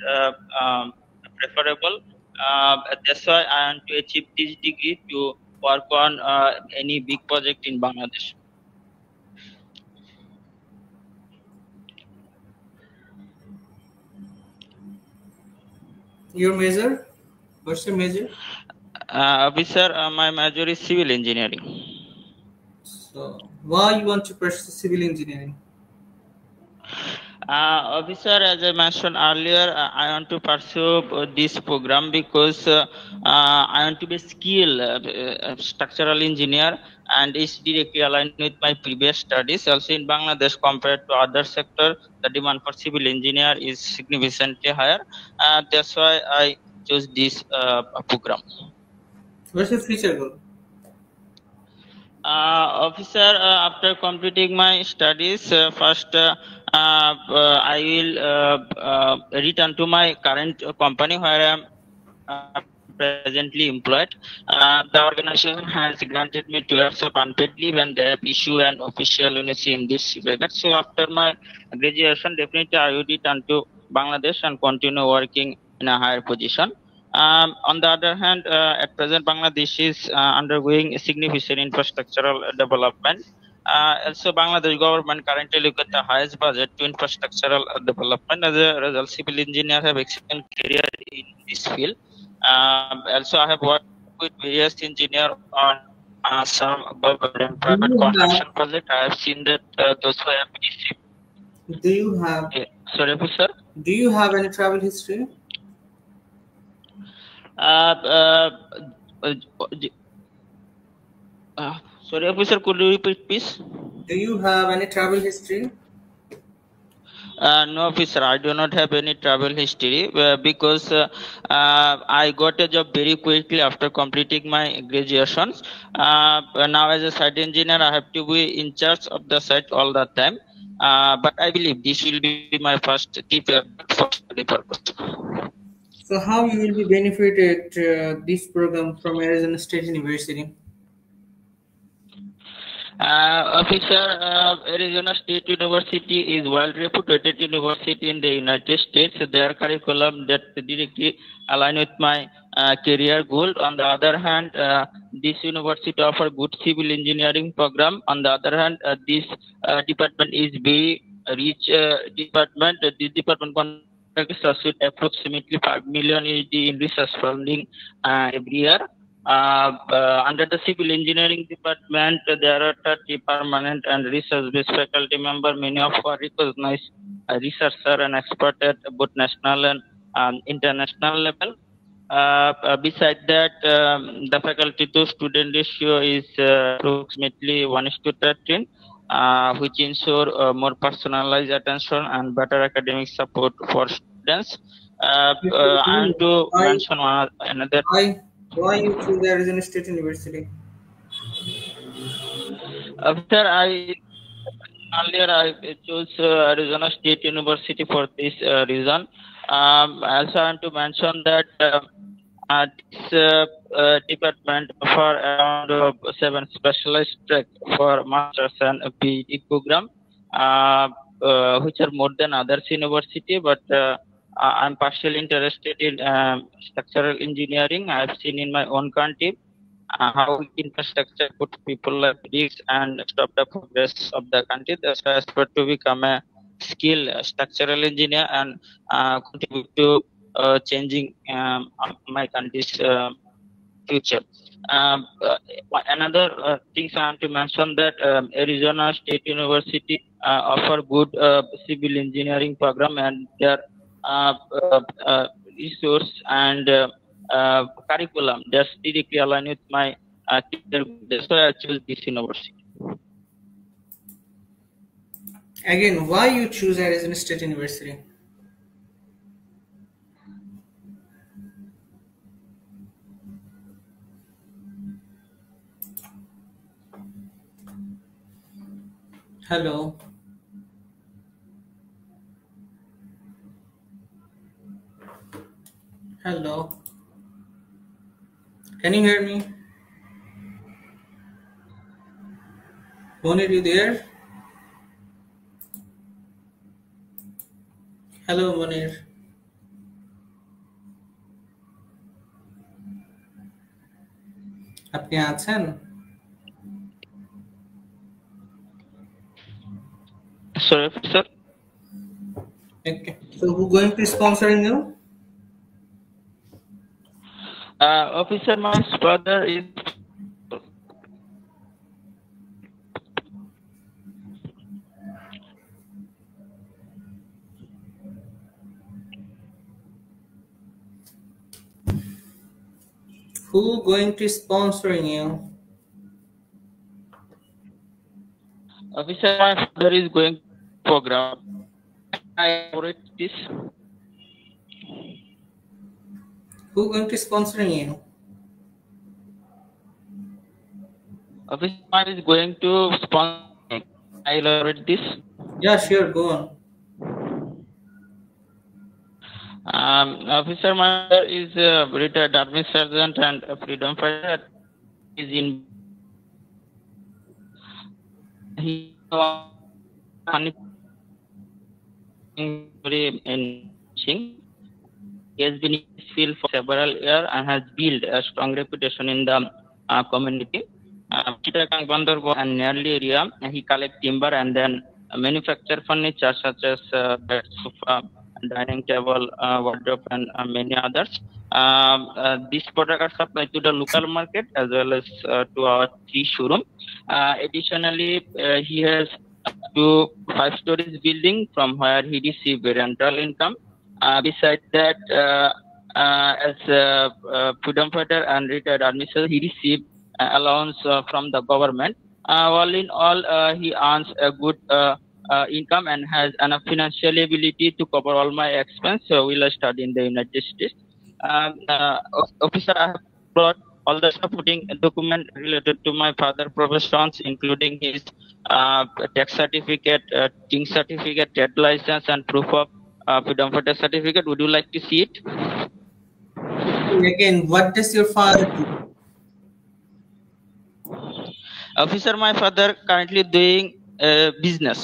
preferable. That's why I want to achieve this degree to work on any big project in Bangladesh. Your major? What's your major? Officer, my major is civil engineering. So, why you want to pursue civil engineering? Officer, as I mentioned earlier, I want to pursue this program because I want to be skilled structural engineer, and it's directly aligned with my previous studies. Also in Bangladesh, compared to other sector, the demand for civil engineer is significantly higher. That's why I chose this program. What's your future goal? Officer, after completing my studies, first I will return to my current company where I am presently employed. The organization has granted me 2 years of unpaid leave, and they have issued an official notice in this regard. So after my graduation, definitely I will return to Bangladesh and continue working in a higher position. On the other hand, at present, Bangladesh is undergoing a significant infrastructural development. Also, Bangladesh government currently look at the highest budget to infrastructural development. As a result, civil engineers have excellent career in this field. Also, I have worked with various engineers on some government and private construction projects. I have seen that those who have received. Do you have? Sorry, sir. Do you have any travel history? Sorry, officer, could you repeat, please? Do you have any travel history? No, officer, I do not have any travel history because I got a job very quickly after completing my graduations. Now, as a site engineer, I have to be in charge of the site all the time. but I believe this will be my first trip for study purpose. So how you will be benefited this program from Arizona State University? Officer, Arizona State University is well-reputed university in the United States. Their curriculum that directly align with my career goal. On the other hand, this university offer good civil engineering program. On the other hand, this department is very rich department. This department contributes with approximately $5 million in research funding every year. Under the civil engineering department, there are 30 permanent and research-based faculty members, many of who are recognized researcher and expert at both national and international level. Besides that, the faculty to student ratio is approximately 1:13, which ensure more personalized attention and better academic support for students. And to mention another. Why you choose Arizona State University? After earlier I chose Arizona State University for this reason. Also, I want to mention that this department offer around 7 specialized track for masters and PhD program, which are more than others university, but I'm partially interested in structural engineering. I've seen in my own country how infrastructure put people like this and stop the progress of the country. That's why I aspired to become a skilled structural engineer and contribute to changing my country's future. Another thing I want to mention that Arizona State University offer good civil engineering program, and their resource and curriculum just directly align with my career. That's why I choose this university. Again, why you choose Arizona State University? Hello. Hello. Can you hear me? Monir, you there? Hello, Monir. আপনি আছেন? Sorry, sir. Okay. So who going to sponsoring you? Officer, my brother is. Who going to sponsoring you? Officer, my father is going program. I already this. Who going to sponsoring you? Officer, mine is going to sponsor. I already this. Yeah, sure, go on. Officer, my father is a retired army sergeant and a freedom fighter. Is in. He has been in this field for several years and has built a strong reputation in the community. Chittagong, Bandarbahar and nearly area, he collects timber and then manufacture furniture such as bed, sofa, dining table, wardrobe, and many others. These products are supplied to the local market as well as to our 3 showroom. Additionally, he has 2 5-story building from where he receives rental income. Besides that, as a freedom fighter and retired army soldier, he received allowance from the government. All in all, he earns a good income and has enough financial ability to cover all my expense. So, while I study in the United States. Officer, I have brought all the supporting document related to my father professions, including his tax certificate, teaching certificate, trade license, and proof of freedom for tax certificate. Would you like to see it? Again, what does your father do? Officer, my father currently doing business.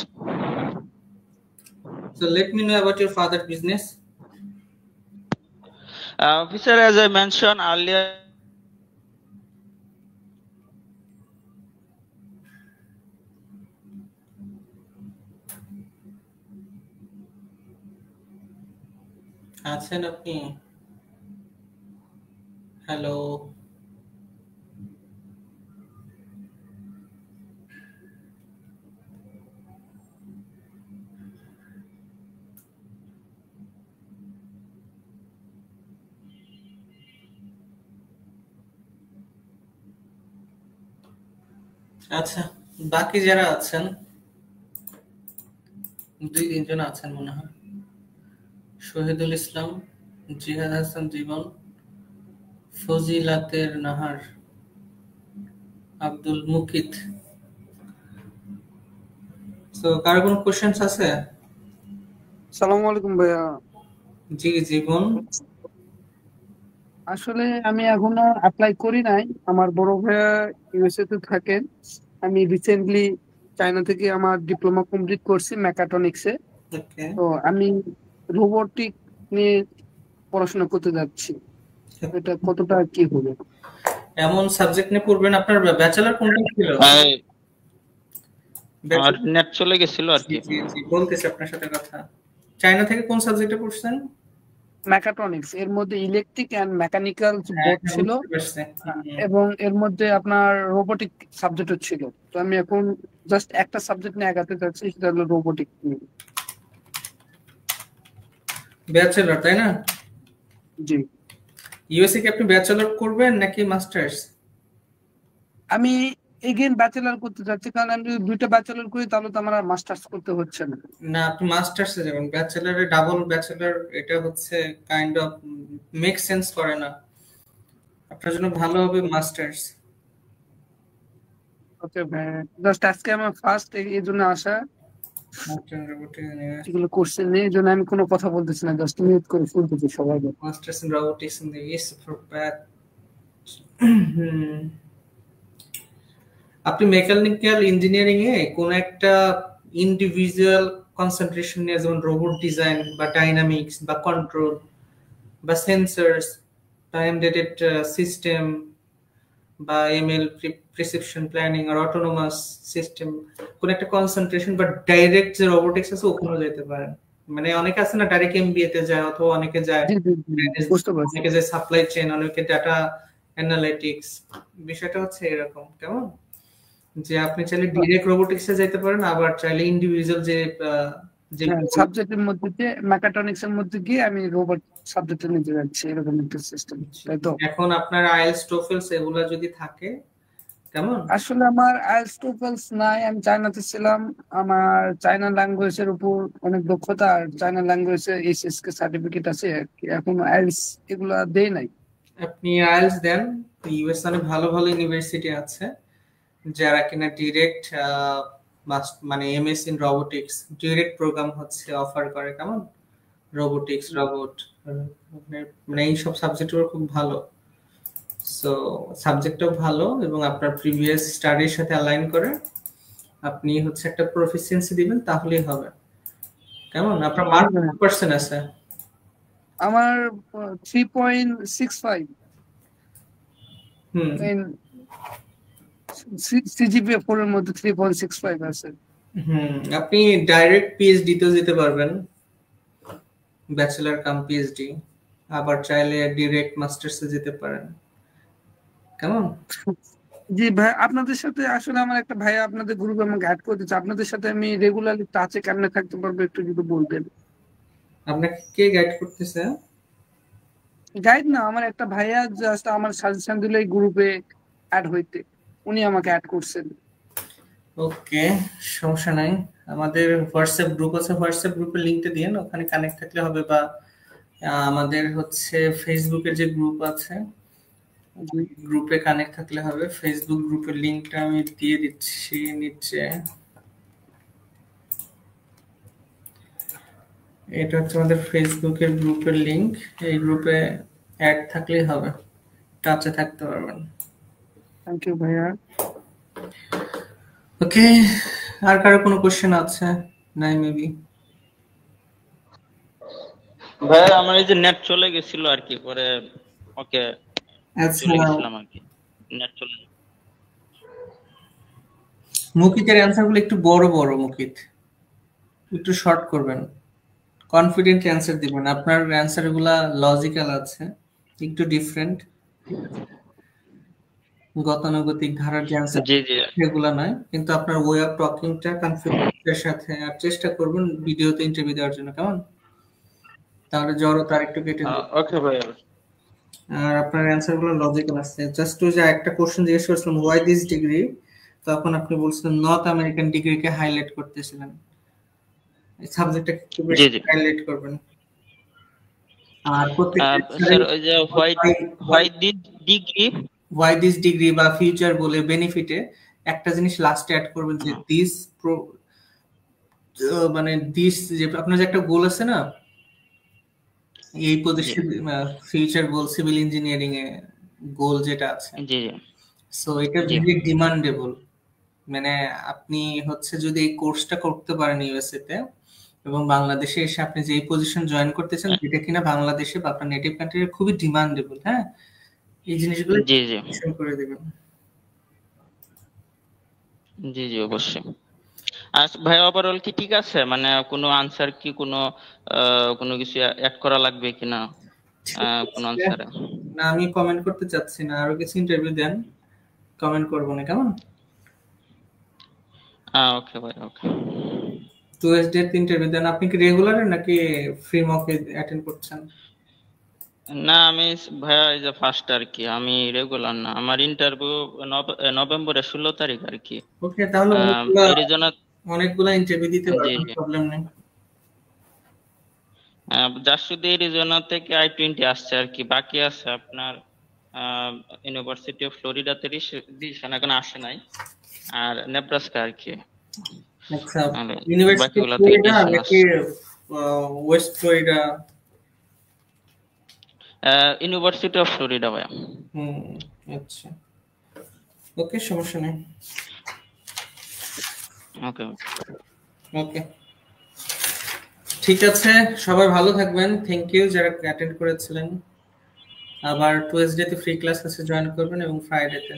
So let me know about your father's business. Officer, as I mentioned earlier, আছেন আপনি? Hello, আচ্ছা, বাকি যারা আছেন 2-3 জন আছেন মনে হয়। শহীদুল ইসলাম, জিহাদ হাসান জীবন, ফজিলাতের নাহার, আব্দুল মুকিত। তো কারো কোনো কোশ্চেনস আছে? সালামু আলাইকুম ভাইয়া। জি জীবন। আসলে আমি এখনো অ্যাপ্লাই করি নাই, আমার বড় ভাইয়া ইউএসএ তে থাকেন। আমি রিসেন্টলি চায়না থেকে আমার ডিপ্লোমা কমপ্লিট করছি মেকাট্রনিক্সে। ওকে, তো আমি রোবোটিক নিয়ে পড়াশোনা করতে যাচ্ছি, এটা কতটা কি হবে? এমন সাবজেক্ট নিয়ে পড়বেন। আপনার ব্যাচেলর কোনটা ছিল? আমার নেট চলে গেছিল আর কি। জি জি, বলতেছি আপনার সাথে কথা। চায়না থেকে কোন সাবজেক্টে পড়ছেন? মেকাট্রনিক্স, এর মধ্যে ইলেকট্রিক এন্ড মেকানিক্যাল বোর্ড ছিল এবং এর মধ্যে আপনার রোবোটিক সাবজেক্টও ছিল। তো আমি এখন জাস্ট একটা সাবজেক্ট নিয়ে আগাতে চাচ্ছি, সেটা হলো রোবোটিক নিয়ে। ব্যাচেলর, তাই না? জি। ইউএসএ কি আপনি ব্যাচেলর করবেন নাকি মাস্টার্স? আমি এগেইন ব্যাচেলর করতে চাচ্ছি, কারণ আমি যদি দুইটা ব্যাচেলর করি তাহলে তো আমার আর মাস্টার্স করতে হচ্ছে না। না, আপনি মাস্টার্সে যাবেন। ব্যাচেলরে ডাবল ব্যাচেলর, এটা হচ্ছে কাইন্ড অফ মেক সেন্স করে না। আপনার জন্য ভালো হবে মাস্টার্স। ওকে ভাই, জাস্ট আজকে আমার ফার্স্ট এই জন্য আসা, এগুলো কোর্সের নেই, এই জন্য আমি কোনো কথা বলতেছি না, জাস্ট মিউট করে শুনতেছি সবাইকে। Masters in robotics in the east for back. আপনি মেকানিক্যাল ইঞ্জিনিয়ারিং এ কোন একটা ইন্ডিভিজুয়াল কনসেন্ট্রেশন নিয়ে, যেমন রোবট ডিজাইন বা ডাইনামিক্স বা কন্ট্রোল বা সেন্সরস বা এমবেডেড সিস্টেম বা এমএল প্রিসিপশন প্ল্যানিং আর অটোনোমাস সিস্টেম, কোন একটা কনসেন্ট্রেশন বা ডাইরেক্ট যে রোবোটিক্স আছে ওখানে যেতে পারেন। মানে অনেকে আছে না ডাইরেক্ট এমবিএ তে যায়, অথবা অনেকে যায় অনেকে যায় সাপ্লাই চেইন, অনেকে ডাটা অ্যানালিটিক্স। বিষয়টা হচ্ছে এরকম, কেমন যে আপনি চাইলে ডাইরেক্ট রোবোটিক্সে যেতে পারেন, আবার চাইলে ইন্ডিভিজুয়াল যে সাবজেক্টের মধ্যে যে মেকাট্রনিক্স এর মধ্যে গিয়ে আমি রোবট সাবজেক্টে নিতে যাচ্ছি, এরকম একটা সিস্টেম, তাই তো? এখন আপনার আইএলটিএস টোফেলস এগুলা যদি থাকে, কেমন? আসলে আমার আইএলটিএস টোফেলস নাই, আমি চায়নাতে ছিলাম, আমার চায়না ল্যাঙ্গুয়েজের উপর অনেক দক্ষতা, আর চায়না ল্যাঙ্গুয়েজে এইচএসকে সার্টিফিকেট আছে, এখন আইএলটিএস এগুলা দেই নাই। আপনি আইএলটিএস দেন, ইউএস অনেক ভালো ভালো ইউনিভার্সিটি আছে যারা কিনা ডিরেক্ট মানে MS in robotics direct program হচ্ছে অফার করে, কেমন? রোবোটিক্স, রোবট, মানে এইসব সাবজেক্টগুলো খুব ভালো। সো সাবজেক্টটাও ভালো এবং আপনার প্রিভিয়াস স্টাডির সাথে অ্যালাইন করে আপনি হচ্ছে একটা প্রফিসিয়েন্সি দিবেন, তাহলেই হবে, কেমন? আপনার মার্ক কত পার্সেন্ট আছে? আমার 3.65। সিজিপিএ 4 এর মধ্যে 3.65 আছে। আপনি ডাইরেক্ট পিএইচডি তে যেতে পারবেন, ব্যাচেলর কাম পিএইচডি, আবার চাইলে ডাইরেক্ট মাস্টার্সে যেতে পারেন, কেমন? জি ভাই, আপনাদের সাথে আসলে আমার একটা ভাই আপনাদের গ্রুপে আমাকে অ্যাড করে দিয়েছে, আপনাদের সাথে আমি রেগুলারলি টাচে কেমনে থাকতে পারবো একটু যদি বলতেন। আপনাকে কে গাইড করতেছে? গাইড না, আমার একটা ভাইয়া জাস্ট আমার সাজেশন দিলে এই গ্রুপে অ্যাড হইতে, উনি আমাকে অ্যাড করছেন। ওকে, সমস্যা নাই। আমাদের হোয়াটসঅ্যাপ গ্রুপ আছে, হোয়াটসঅ্যাপ গ্রুপের লিংকটা দিয়েন, ওখানে কানেক্ট থাকলে হবে। বা আমাদের হচ্ছে ফেসবুকের যে গ্রুপ আছে গ্রুপে কানেক্ট থাকলে হবে। ফেসবুক গ্রুপের লিংকটা আমি দিয়ে দিচ্ছি নিচে। এটা হচ্ছে আমাদের ফেসবুকের গ্রুপের লিংক। এই গ্রুপে অ্যাড থাকলেই হবে, টাচে থাকতে পারবেন। থ্যাংক ইউ ভাইয়া। ওকে, আর কারো কোনো কোশ্চেন আছে? নাই মেবি। ভাই আমার এই যে নেট চলে গেছিল আর কি, পরে ওকে আচ্ছা, চলে গেছিলাম আর কি, নেট চলে। মুকিতের অ্যান্সারগুলো একটু বড় বড়, মুকিত একটু শর্ট করবেন, কনফিডেন্ট অ্যান্সার দিবেন। আপনার অ্যান্সারগুলা লজিক্যাল আছে, একটু ডিফারেন্ট, গতানুগতিক ধারার যে অ্যান্সার জি জি সেগুলা নয়, কিন্তু আপনার ওয়ে অফ টকিংটা কনফিডেন্সের সাথে। আর চেষ্টা করবেন ভিডিওতে ইন্টারভিউ দেওয়ার জন্য, কেমন? তাহলে জড়তা একটু কেটে যাবে। ওকে ভাই। আর আপনার অ্যান্সারগুলো লজিক্যাল আছে। জাস্ট ওই যে একটা কোশ্চেন জিজ্ঞেস করেছিলাম, হোয়াই দিস ডিগ্রি, তখন আপনি বলছিলেন নর্থ আমেরিকান ডিগ্রিকে হাইলাইট করতেছিলেন। এই সাবজেক্টটাকে একটু বেশি হাইলাইট করবেন। আর স্যার ওই যে হোয়াই দিস ডিগ্রি বা ফিউচার বলে বেনিফিটে একটা জিনিস লাস্টে অ্যাড করবেন যে দিস, মানে দিস, যে আপনার যে একটা গোল আছে না, এই position future goal civil engineering এ গোল যেটা আছে, জি সো এটা ভেরি ডিমান্ডেবল। মানে আপনি হচ্ছে যদি এই কোর্সটা করতে পারেন ইউএসএ তে এবং বাংলাদেশে এসে আপনি যে পজিশন জয়েন করতেছেন, যেটা কিনা বাংলাদেশে বা আপনার নেটিভ কান্ট্রিতে খুবই ডিমান্ডেবল, হ্যাঁ, এই জিনিসগুলো জি করে দিবেন। জি জি অবশ্যই। আর ভাই ওভারঅল কি ঠিক আছে? মানে কোনো আনসার কি কোনো কিছু অ্যাড করা লাগবে কিনা কোন আনসারে? না, আমি কমেন্ট করতে চাচ্ছি না, আরো কিছু ইন্টারভিউ দেন, কমেন্ট করব না, কেমন? ওকে ভাই, ওকে। টুয়েসডে ইন্টারভিউ দেন। আপনি কি রেগুলার নাকি ফ্রি মকে অ্যাটেন্ড করছেন? না আমি ভাইয়া এই যে ফার্স্ট আর কি, আমি রেগুলার না। আমার ইন্টারভিউ নভেম্বরের 16 তারিখ আর কি। ওকে, তাহলে অনেকগুলা ইন্টারভিউ দিতে পারবেন, প্রবলেম নেই। যার শুধু এরিজোনা থেকে I-20 আসছে আর কি, বাকি আছে আপনার ইউনিভার্সিটি অফ ফ্লোরিডাতে রিজিস্ট্রেশন এখন আসে নাই, আর নেব্রাস্কা আর কি। আচ্ছা, ইউনিভার্সিটি অফ ফ্লোরিডা নাকি West Florida? University of Florida ভাই। আচ্ছা, ওকে, সমস্যা নেই। ওকে ওকে, ঠিক আছে, সবাই ভালো থাকবেন। থ্যাংক ইউ যারা অ্যাটেন্ড করেছিলেন। আবার টুয়েসডে তে ফ্রি ক্লাস আছে, জয়েন করবেন, এবং ফ্রাইডেতে।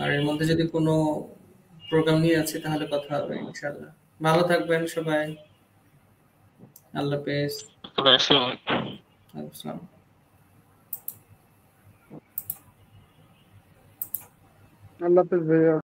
আর এর মধ্যে যদি কোনো প্রোগ্রাম নিয়ে আছে তাহলে কথা হবে ইনশাআল্লাহ। ভালো থাকবেন সবাই, আল্লাহ হাফেজ। আসসালাম। আল্লাহ হাফেজ ভাইয়া।